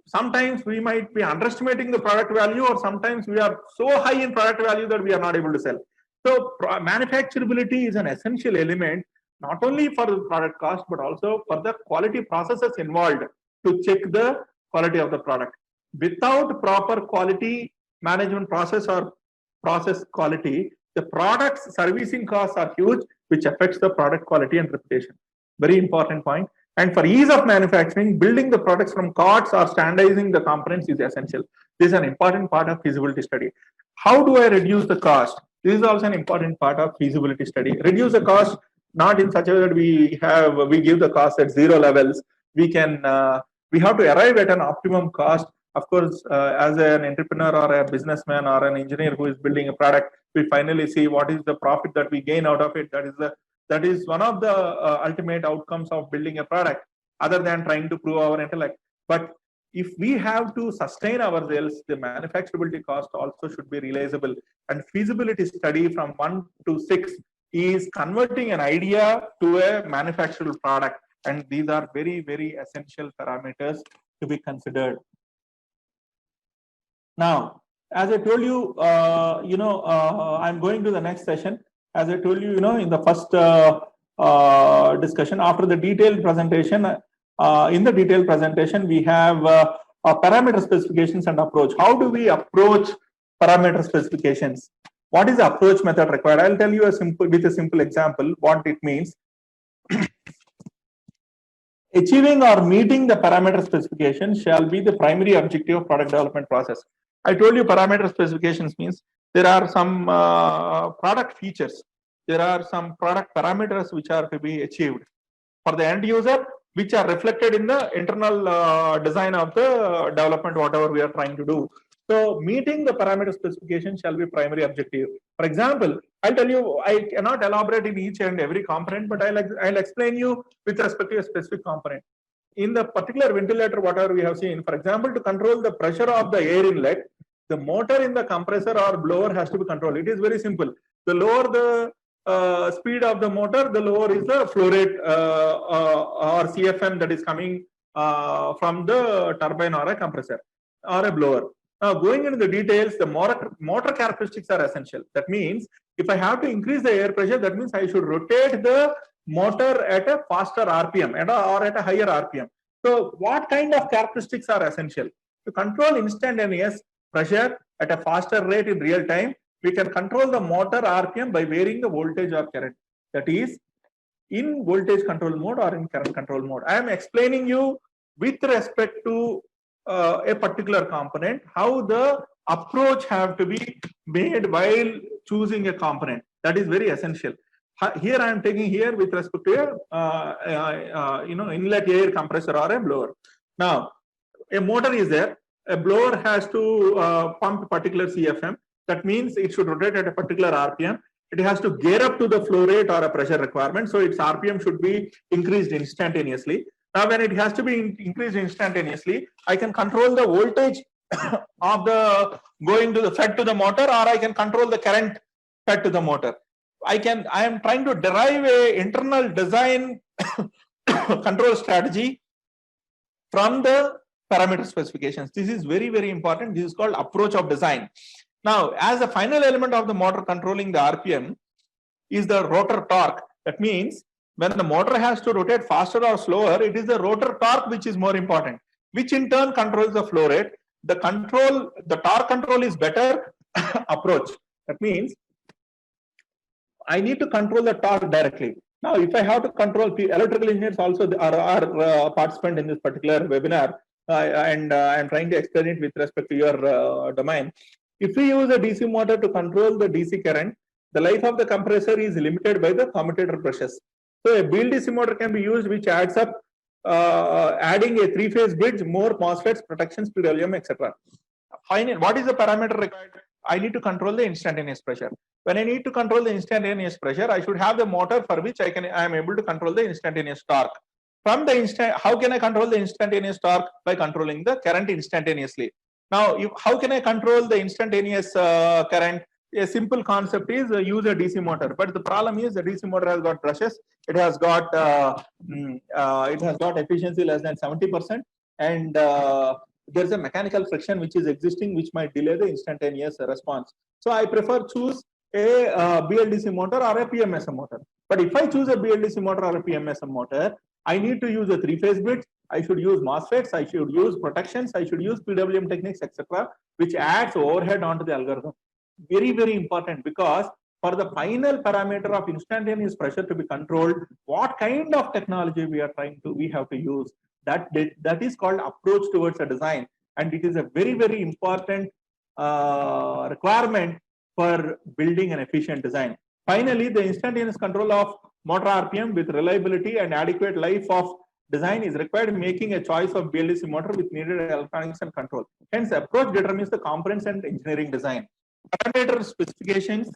sometimes we might be underestimating the product value, or sometimes we are so high in product value that we are not able to sell. So manufacturability is an essential element, not only for the product cost, but also for the quality processes involved to check the quality of the product. Without proper quality management process or process quality, the product's servicing costs are huge, which affects the product quality and reputation. Very important point. And for ease of manufacturing, building the products from carts or standardizing the components is essential. This is an important part of feasibility study. How do I reduce the cost? This is also an important part of feasibility study. Reduce the cost, not in such a way that we give the cost at zero levels. We have to arrive at an optimum cost. Of course, as an entrepreneur or a businessman or an engineer who is building a product, we finally see what is the profit that we gain out of it. That is one of the ultimate outcomes of building a product, other than trying to prove our intellect. But if we have to sustain ourselves, the manufacturability cost also should be realizable. And feasibility study from 1 to 6 is converting an idea to a manufacturable product. And these are very, very essential parameters to be considered. Now, as I told you, I'm going to the next session. As I told you, in the first discussion, after the detailed presentation, in the detailed presentation, we have parameter specifications and approach. How do we approach parameter specifications? What is the approach method required? I'll tell you with a simple example what it means. Achieving or meeting the parameter specification shall be the primary objective of product development process. I told you parameter specifications means there are some product features. There are some product parameters which are to be achieved for the end user, which are reflected in the internal design of the development, whatever we are trying to do. So meeting the parameter specification shall be primary objective. For example, I'll tell you, I cannot elaborate in each and every component, but I'll explain you with respect to a specific component. In the particular ventilator, whatever we have seen, for example, to control the pressure of the air inlet, the motor in the compressor or blower has to be controlled. It is very simple. The lower the speed of the motor, the lower is the flow rate or CFM that is coming from the turbine or a compressor or a blower. Now, going into the details, the motor characteristics are essential. That means if I have to increase the air pressure, that means I should rotate the motor at a faster RPM or at a higher RPM. So what kind of characteristics are essential? To control instantaneous pressure at a faster rate in real time, we can control the motor RPM by varying the voltage or current. That is in voltage control mode or in current control mode. I am explaining you with respect to a particular component, how the approach have to be made while choosing a component. That is very essential. Here I am taking here with respect to a inlet air compressor or a blower. Now, a motor is there. A blower has to pump particular CFM. That means it should rotate at a particular RPM. It has to gear up to the flow rate or a pressure requirement. So its RPM should be increased instantaneously. Now, when it has to be increased instantaneously, I can control the voltage of the going to the fed to the motor, or I can control the current fed to the motor. I am trying to derive a internal design control strategy from the parameter specifications. This is very, very important. This is called approach of design. Now, as a final element of the motor controlling the RPM, is the rotor torque. That means when the motor has to rotate faster or slower, it is the rotor torque which is more important, which in turn controls the flow rate. The torque control is better approach. That means I need to control the torque directly. Now, if I have to control, electrical engineers also are participant in this particular webinar, and I'm trying to explain it with respect to your domain. If we use a DC motor to control the DC current, the life of the compressor is limited by the commutator brushes. So a BLDC motor can be used, which adds up, adding a three-phase bridge, more MOSFETs, protections, PWM, etc. Finally, what is the parameter required? I need to control the instantaneous pressure. When I need to control the instantaneous pressure, I should have the motor for which I am able to control the instantaneous torque. From the how can I control the instantaneous torque? By controlling the current instantaneously. Now, how can I control the instantaneous current? A simple concept is use a DC motor, but the problem is the DC motor has got brushes. It has got efficiency less than 70%, and there's a mechanical friction which is existing, which might delay the instantaneous response. So I prefer choose a BLDC motor or a PMSM motor. But if I choose a BLDC motor or a PMSM motor, I need to use a three-phase bridge. I should use MOSFETs. I should use protections. I should use PWM techniques, etc., which adds overhead onto the algorithm. Very, very important, because for the final parameter of instantaneous pressure to be controlled, what kind of technology we have to use. That is called approach towards a design, and it is a very, very important requirement for building an efficient design. Finally, the instantaneous control of motor RPM with reliability and adequate life of design is required in making a choice of BLDC motor with needed electronics and control. Hence, approach determines the components and engineering design. Parameter specifications,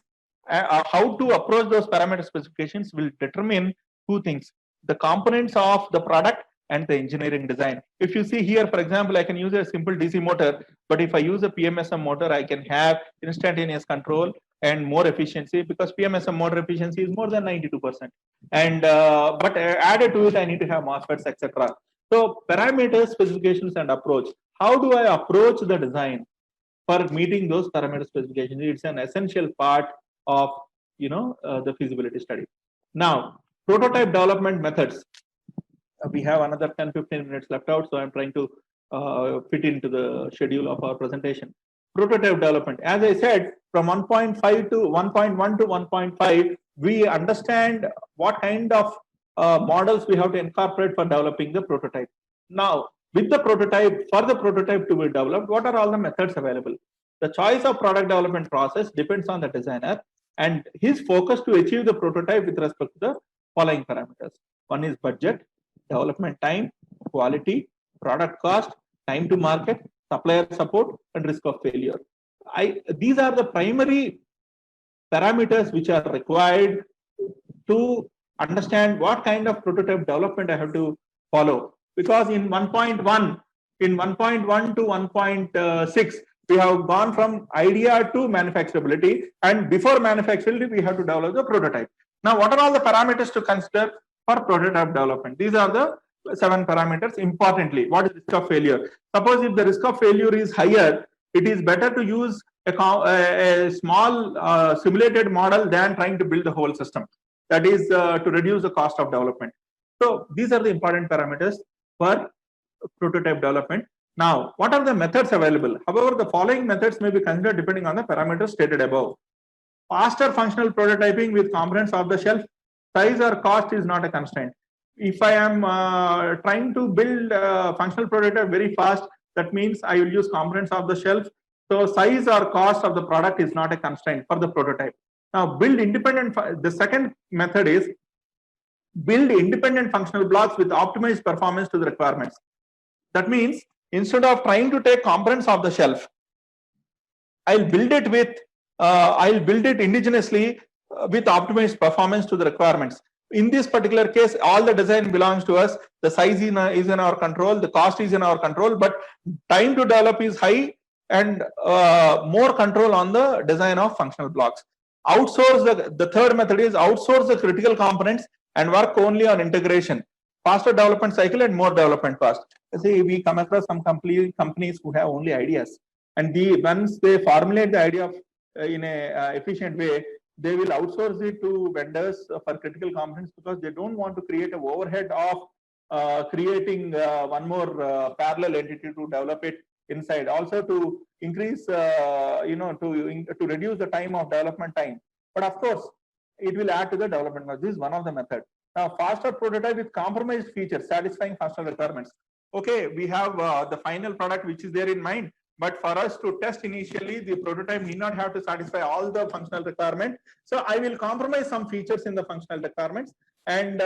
how to approach those parameter specifications will determine two things: the components of the product and the engineering design. If you see here, for example, I can use a simple DC motor, but if I use a PMSM motor, I can have instantaneous control and more efficiency, because PMSM motor efficiency is more than 92%. And but added to it, I need to have MOSFETs, etc. So parameters, specifications, and approach. How do I approach the design for meeting those parameter specifications? It's an essential part of the feasibility study. Now, prototype development methods. We have another 10-15 minutes left out, so I'm trying to fit into the schedule of our presentation. Prototype development. As I said, from 1.5 to 1.1 to 1.5, we understand what kind of models we have to incorporate for developing the prototype. Now, with the prototype, for the prototype to be developed, what are all the methods available? The choice of product development process depends on the designer and his focus to achieve the prototype with respect to the following parameters. One is budget, development time, quality, product cost, time to market, supplier support, and risk of failure. These are the primary parameters which are required to understand what kind of prototype development I have to follow. Because in 1.1 to 1.6, we have gone from idea to manufacturability, and before manufacturability, we have to develop the prototype. Now, what are all the parameters to consider for prototype development? These are the 7 parameters. Importantly, what is risk of failure? Suppose if the risk of failure is higher, it is better to use a small simulated model than trying to build the whole system. That is to reduce the cost of development. So these are the important parameters for prototype development. Now, what are the methods available? However, the following methods may be considered depending on the parameters stated above. Faster functional prototyping with components off the shelf. Size or cost is not a constraint. If I am trying to build a functional prototype very fast, that means I will use components off the shelf. So size or cost of the product is not a constraint for the prototype. Now, build independent. The second method is build independent functional blocks with optimized performance to the requirements. That means instead of trying to take components off the shelf, I'll build it indigenously with optimized performance to the requirements. In this particular case, all the design belongs to us. The size is in our control. The cost is in our control, but time to develop is high, and more control on the design of functional blocks. Outsource the third method is outsource the critical components and work only on integration. Faster development cycle and more development cost. See, we come across some companies who have only ideas, and once they formulate the idea in a efficient way, they will outsource it to vendors for critical components because they don't want to create an overhead of creating one more parallel entity to develop it inside. Also to increase, to reduce the time of development time. But of course, it will add to the development cost. This is one of the methods. Now, faster prototype with compromised features, satisfying functional requirements. Okay, we have the final product which is there in mind, but for us to test initially, the prototype need not have to satisfy all the functional requirements. So I will compromise some features in the functional requirements and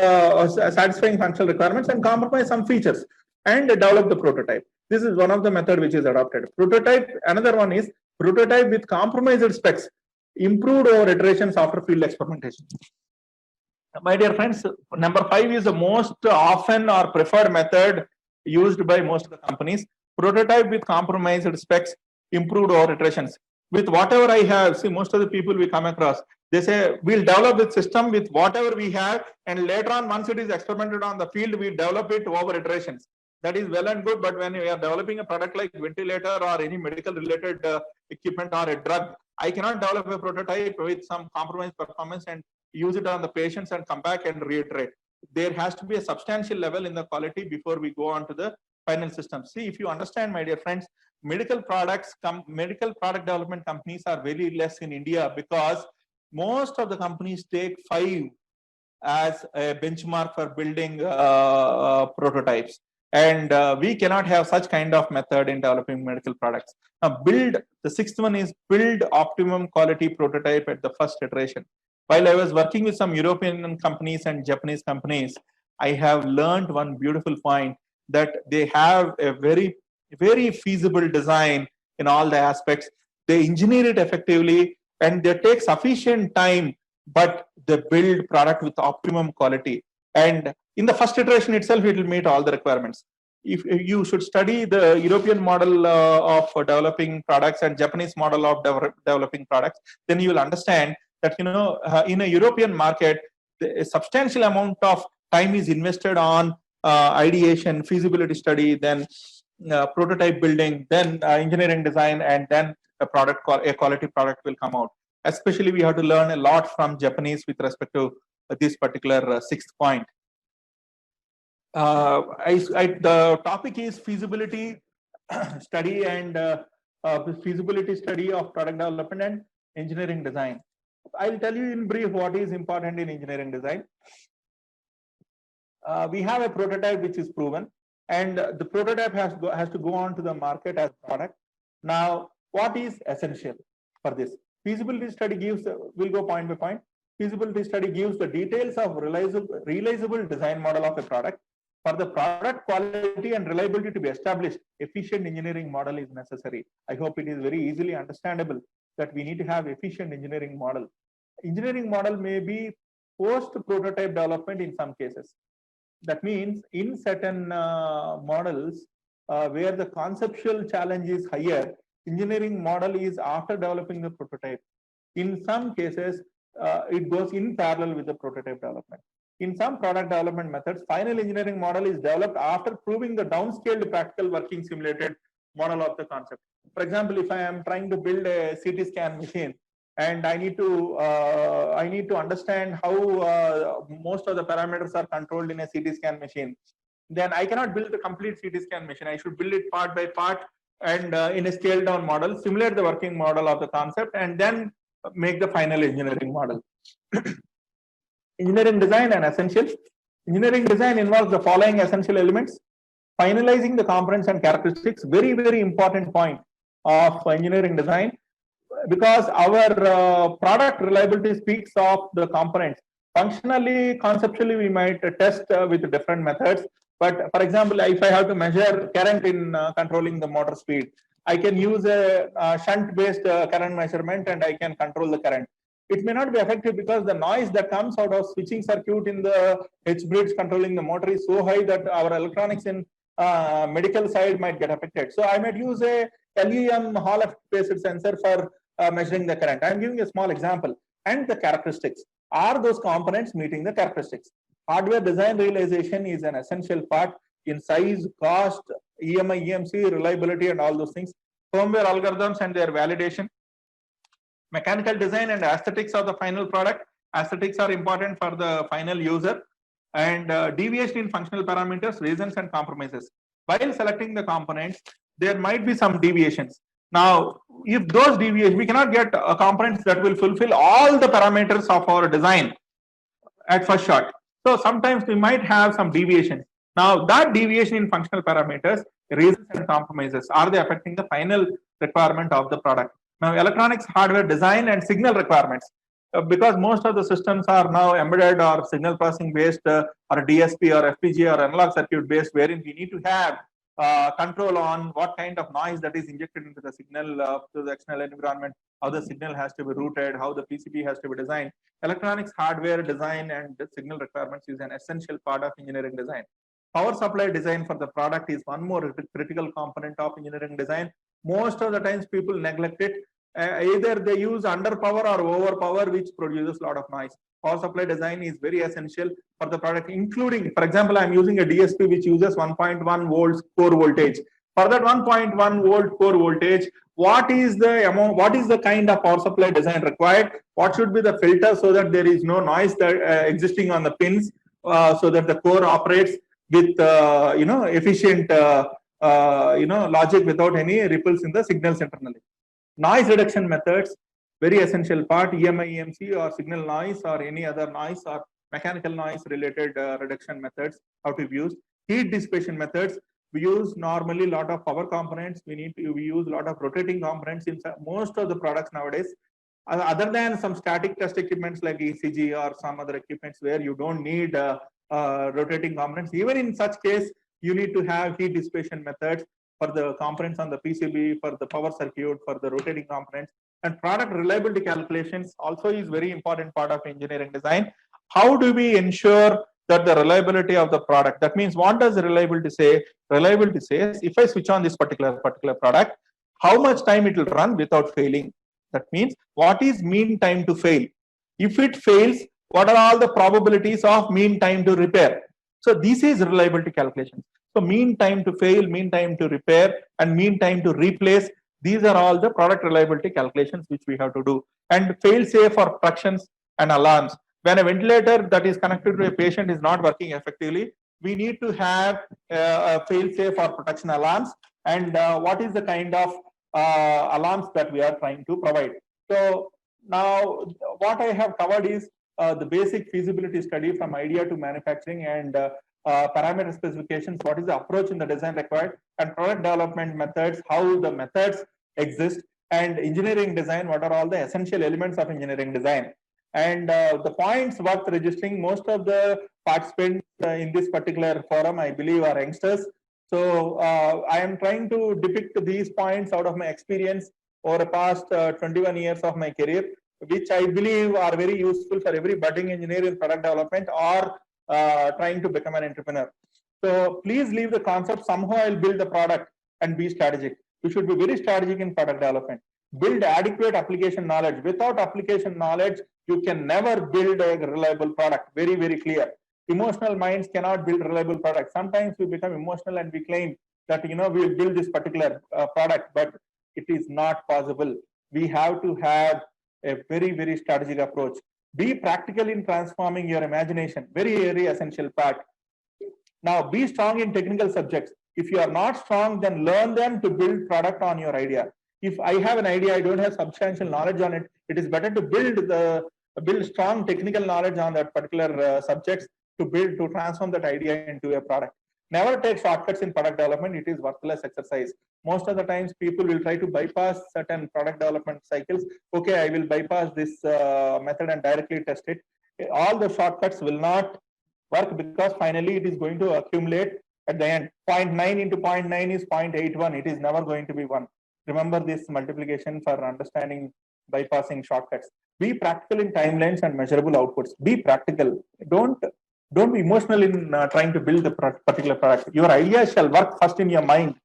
satisfying functional requirements and compromise some features and develop the prototype. This is one of the method which is adopted. Prototype, another one is prototype with compromised specs, improved over iterations after field experimentation. My dear friends, number 5 is the most often or preferred method used by most of the companies. Prototype with compromised specs, improved over iterations. With whatever I have, see, most of the people we come across, they say we'll develop the system with whatever we have, and later on, once it is experimented on the field, we develop it over iterations. That is well and good, but when we are developing a product like ventilator or any medical related equipment or a drug, I cannot develop a prototype with some compromised performance and use it on the patients and come back and reiterate. There has to be a substantial level in the quality before we go on to the final system. See, if you understand, my dear friends, medical product development companies are very less in India because most of the companies take 5 as a benchmark for building prototypes. And we cannot have such kind of method in developing medical products. Now, the 6th one is build optimum quality prototype at the first iteration. While I was working with some European companies and Japanese companies, I have learned one beautiful point that they have a very, very feasible design in all the aspects. They engineer it effectively and they take sufficient time, but they build product with optimum quality. And in the first iteration itself, it will meet all the requirements. If you should study the European model of developing products and Japanese model of developing products, then you will understand that in a European market, a substantial amount of time is invested on ideation, feasibility study, then prototype building, then engineering design, and then a quality product will come out. Especially, we have to learn a lot from Japanese with respect to this particular 6th point. The topic is feasibility study and feasibility study of product development and engineering design. I'll tell you in brief what is important in engineering design. We have a prototype which is proven, and the prototype has to go on to the market as product. Now, what is essential for this? Feasibility study gives, we'll go point by point. Feasibility study gives the details of realizable design model of a product. For the product quality and reliability to be established, efficient engineering model is necessary. I hope it is very easily understandable that we need to have efficient engineering model. Engineering model may be post-prototype development in some cases. That means in certain models where the conceptual challenge is higher, engineering model is after developing the prototype. In some cases, it goes in parallel with the prototype development. In some product development methods, final engineering model is developed after proving the downscaled practical working simulated model of the concept. For example, if I am trying to build a CT scan machine and I need to understand how most of the parameters are controlled in a CT scan machine, then I cannot build the complete CT scan machine. I should build it part by part and in a scaled down model, simulate the working model of the concept, and then make the final engineering model. Engineering design and essentials. Engineering design involves the following essential elements: finalizing the components and characteristics, very, very important point of engineering design, because our product reliability speaks of the components. Functionally, conceptually, we might test with different methods. But for example, if I have to measure current in controlling the motor speed, I can use a shunt-based current measurement and I can control the current. It may not be effective because the noise that comes out of switching circuit in the H-bridge controlling the motor is so high that our electronics in medical side might get affected. So I might use a LEM Hall effect-based sensor for measuring the current. I'm giving a small example. And the characteristics. Are those components meeting the characteristics? Hardware design realization is an essential part in size, cost, EMI, EMC, reliability, and all those things. Firmware algorithms and their validation. Mechanical design and aesthetics of the final product. Aesthetics are important for the final user. And deviation in functional parameters, reasons and compromises. While selecting the components, there might be some deviations. Now, if those deviations, we cannot get components that will fulfill all the parameters of our design at first shot. So sometimes we might have some deviation. Now that deviation in functional parameters, reasons and compromises, are they affecting the final requirement of the product? Now electronics, hardware design and signal requirements. Because most of the systems are now embedded or signal processing based or DSP or FPGA or analog circuit based, wherein we need to have control on what kind of noise that is injected into the signal to the external environment, how the signal has to be routed, how the PCB has to be designed. Electronics, hardware design and signal requirements is an essential part of engineering design. Power supply design for the product is one more critical component of engineering design. Most of the times people neglect it. Either they use underpower or overpower, which produces a lot of noise. Power supply design is very essential for the product, including, for example, I'm using a DSP which uses 1.1 volts core voltage. For that 1.1 volt core voltage, what is the amount, what is the kind of power supply design required? What should be the filter so that there is no noise that existing on the pins, so that the core operates with efficient logic without any ripples in the signals internally. Noise reduction methods, very essential part. EMI, EMC or signal noise or any other noise or mechanical noise related reduction methods how to use. Heat dissipation methods, we use normally a lot of power components. We use a lot of rotating components in most of the products nowadays. Other than some static test equipments like ECG or some other equipments where you don't need rotating components, even in such case, you need to have heat dissipation methods for the components on the PCB, for the power circuit, for the rotating components. And product reliability calculations also is very important part of engineering design. How do we ensure that the reliability of the product? That means, what does reliability say? Reliability says, if I switch on this particular product, how much time it will run without failing? That means, what is mean time to fail? If it fails, what are all the probabilities of mean time to repair? So this is reliability calculations. So mean time to fail, mean time to repair, and mean time to replace. These are all the product reliability calculations which we have to do. And fail safe for productions and alarms. When a ventilator that is connected to a patient is not working effectively, we need to have a fail safe for protection alarms. And what is the kind of alarms that we are trying to provide? So now what I have covered is the basic feasibility study from idea to manufacturing and parameter specifications, what is the approach in the design required, and product development methods, how the methods exist, and engineering design, what are all the essential elements of engineering design. And the points worth registering, most of the participants in this particular forum, I believe, are youngsters. So I am trying to depict these points out of my experience over the past 21 years of my career, which I believe are very useful for every budding engineer in product development or trying to become an entrepreneur. So please leave the concept, somehow I'll build the product, and be strategic. You should be very strategic in product development. Build adequate application knowledge. Without application knowledge, you can never build a reliable product. Very, very clear. Emotional minds cannot build reliable products. Sometimes we become emotional and we claim that we'll build this particular product, but it is not possible. We have to have a very, very strategic approach. Be practical in transforming your imagination. Very, very essential part. Now, be strong in technical subjects. If you are not strong, then learn them to build product on your idea. If I have an idea, I don't have substantial knowledge on it, it is better to build strong technical knowledge on that particular subjects to transform that idea into a product. Never take shortcuts in product development. It is worthless exercise. Most of the times people will try to bypass certain product development cycles. Okay, I will bypass this method and directly test it. All the shortcuts will not work, because finally it is going to accumulate at the end. 0.9 into 0.9 is 0.81. It is never going to be 1. Remember this multiplication for understanding bypassing shortcuts. Be practical in timelines and measurable outputs. Be practical. Don't be emotional in trying to build the particular product. Your idea shall work first in your mind,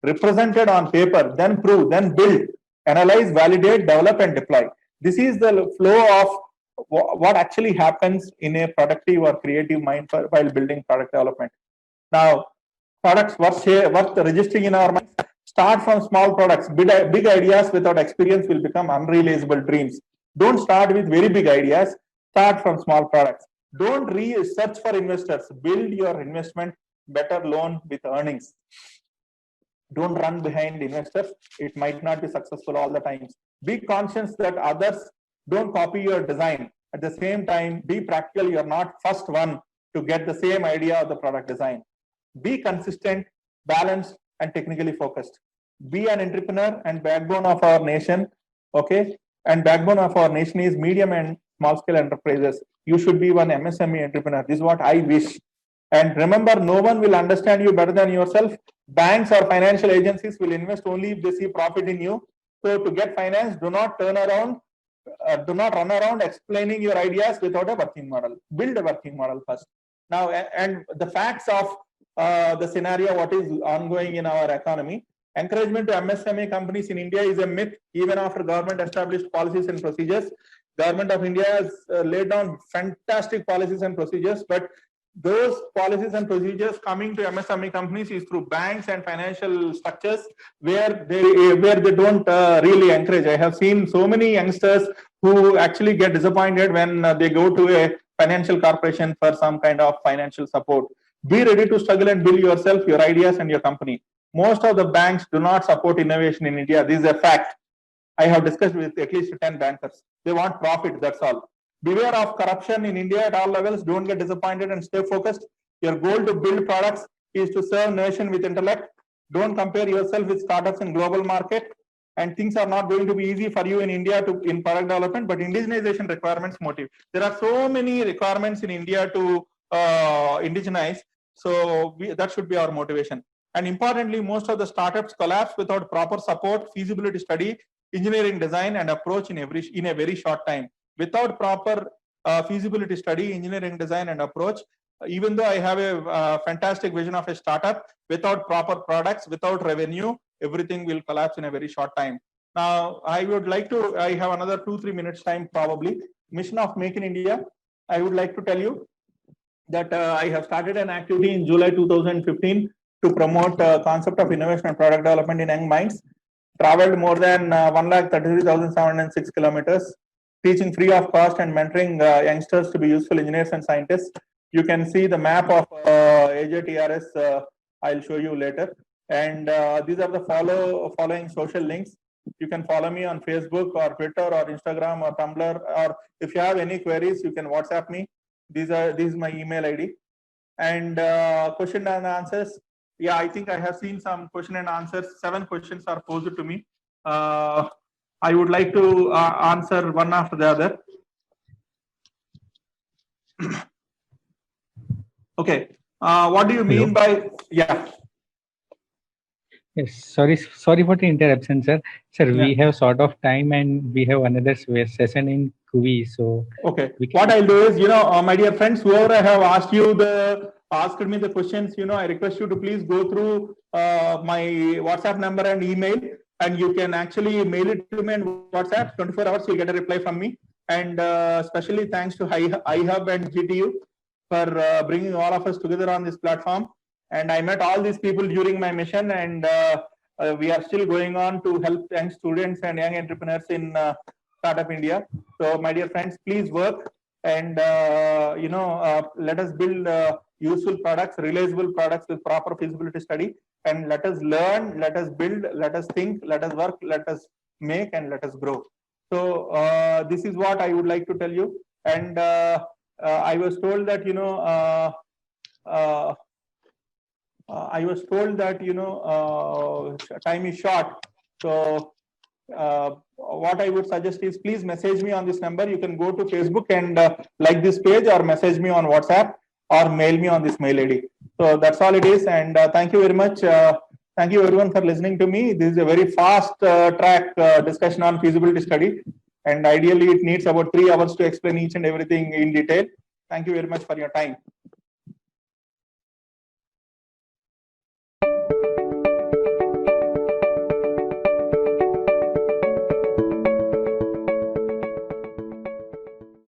represented on paper, then prove, then build, analyze, validate, develop, and deploy. This is the flow of what actually happens in a productive or creative mind while building product development. Now, products worth registering in our minds. Start from small products. Big ideas without experience will become unrealizable dreams. Don't start with very big ideas. Start from small products. Don't search for investors. Build your investment better loan with earnings. Don't run behind investors. It might not be successful all the times. Be conscious that others don't copy your design. At the same time, be practical. You're not first one to get the same idea of the product design. Be consistent, balanced, and technically focused. Be an entrepreneur and backbone of our nation. Okay. And backbone of our nation is medium and small scale enterprises. You should be one MSME entrepreneur. This is what I wish. And remember, no one will understand you better than yourself. Banks or financial agencies will invest only if they see profit in you. So to get finance, do not run around explaining your ideas without a working model. Build a working model first. Now, and the facts of the scenario, what is ongoing in our economy. Encouragement to MSME companies in India is a myth, even after government established policies and procedures. Government of India has laid down fantastic policies and procedures, but those policies and procedures coming to MSME companies is through banks and financial structures where they don't really encourage. I have seen so many youngsters who actually get disappointed when they go to a financial corporation for some kind of financial support. Be ready to struggle and build yourself, your ideas, and your company. Most of the banks do not support innovation in India. This is a fact. I have discussed with at least 10 bankers. They want profit, that's all. Beware of corruption in India at all levels. Don't get disappointed and stay focused. Your goal to build products is to serve nation with intellect. Don't compare yourself with startups in global market. And things are not going to be easy for you in India in product development, but indigenization requirements motive. There are so many requirements in India to indigenize. So that should be our motivation. And importantly, most of the startups collapse without proper support, feasibility study, engineering design, and approach in a very short time. Without proper feasibility study, engineering design, and approach, even though I have a fantastic vision of a startup, without proper products, without revenue, everything will collapse in a very short time. Now, I have another 2-3 minutes time probably. Mission of Make in India. I would like to tell you that I have started an activity in July 2015 to promote concept of innovation and product development in young minds. Traveled more than 133,706 kilometers, teaching free of cost and mentoring youngsters to be useful engineers and scientists. You can see the map of AJTRS. I'll show you later. And these are the following social links. You can follow me on Facebook or Twitter or Instagram or Tumblr, or if you have any queries, you can WhatsApp me. This is my email ID. And question and answers. Yeah, I think I have seen some question and answers. 7 questions are posed to me. I would like to answer one after the other. Okay. What do you mean by, yeah. Yes, sorry for the interruption, sir. Sir, yeah. We have sort of time and we have another session in QE. So okay, what I'll do is, my dear friends, whoever I have asked me the questions, I request you to please go through my WhatsApp number and email, and you can actually mail it to me on WhatsApp. 24 hours, you'll get a reply from me. And especially thanks to iHub and GTU for bringing all of us together on this platform. And I met all these people during my mission, and we are still going on to help young students and young entrepreneurs in Startup India. So, my dear friends, please work and let us build useful products, realizable products with proper feasibility study, and let us learn, let us build, let us think, let us work, let us make, and let us grow. So, this is what I would like to tell you. And I was told that time is short. So what I would suggest is please message me on this number. You can go to Facebook and like this page, or message me on WhatsApp, or mail me on this mail ID. So that's all it is. And thank you very much. Thank you everyone for listening to me. This is a very fast track discussion on feasibility study. And ideally it needs about 3 hours to explain each and everything in detail. Thank you very much for your time.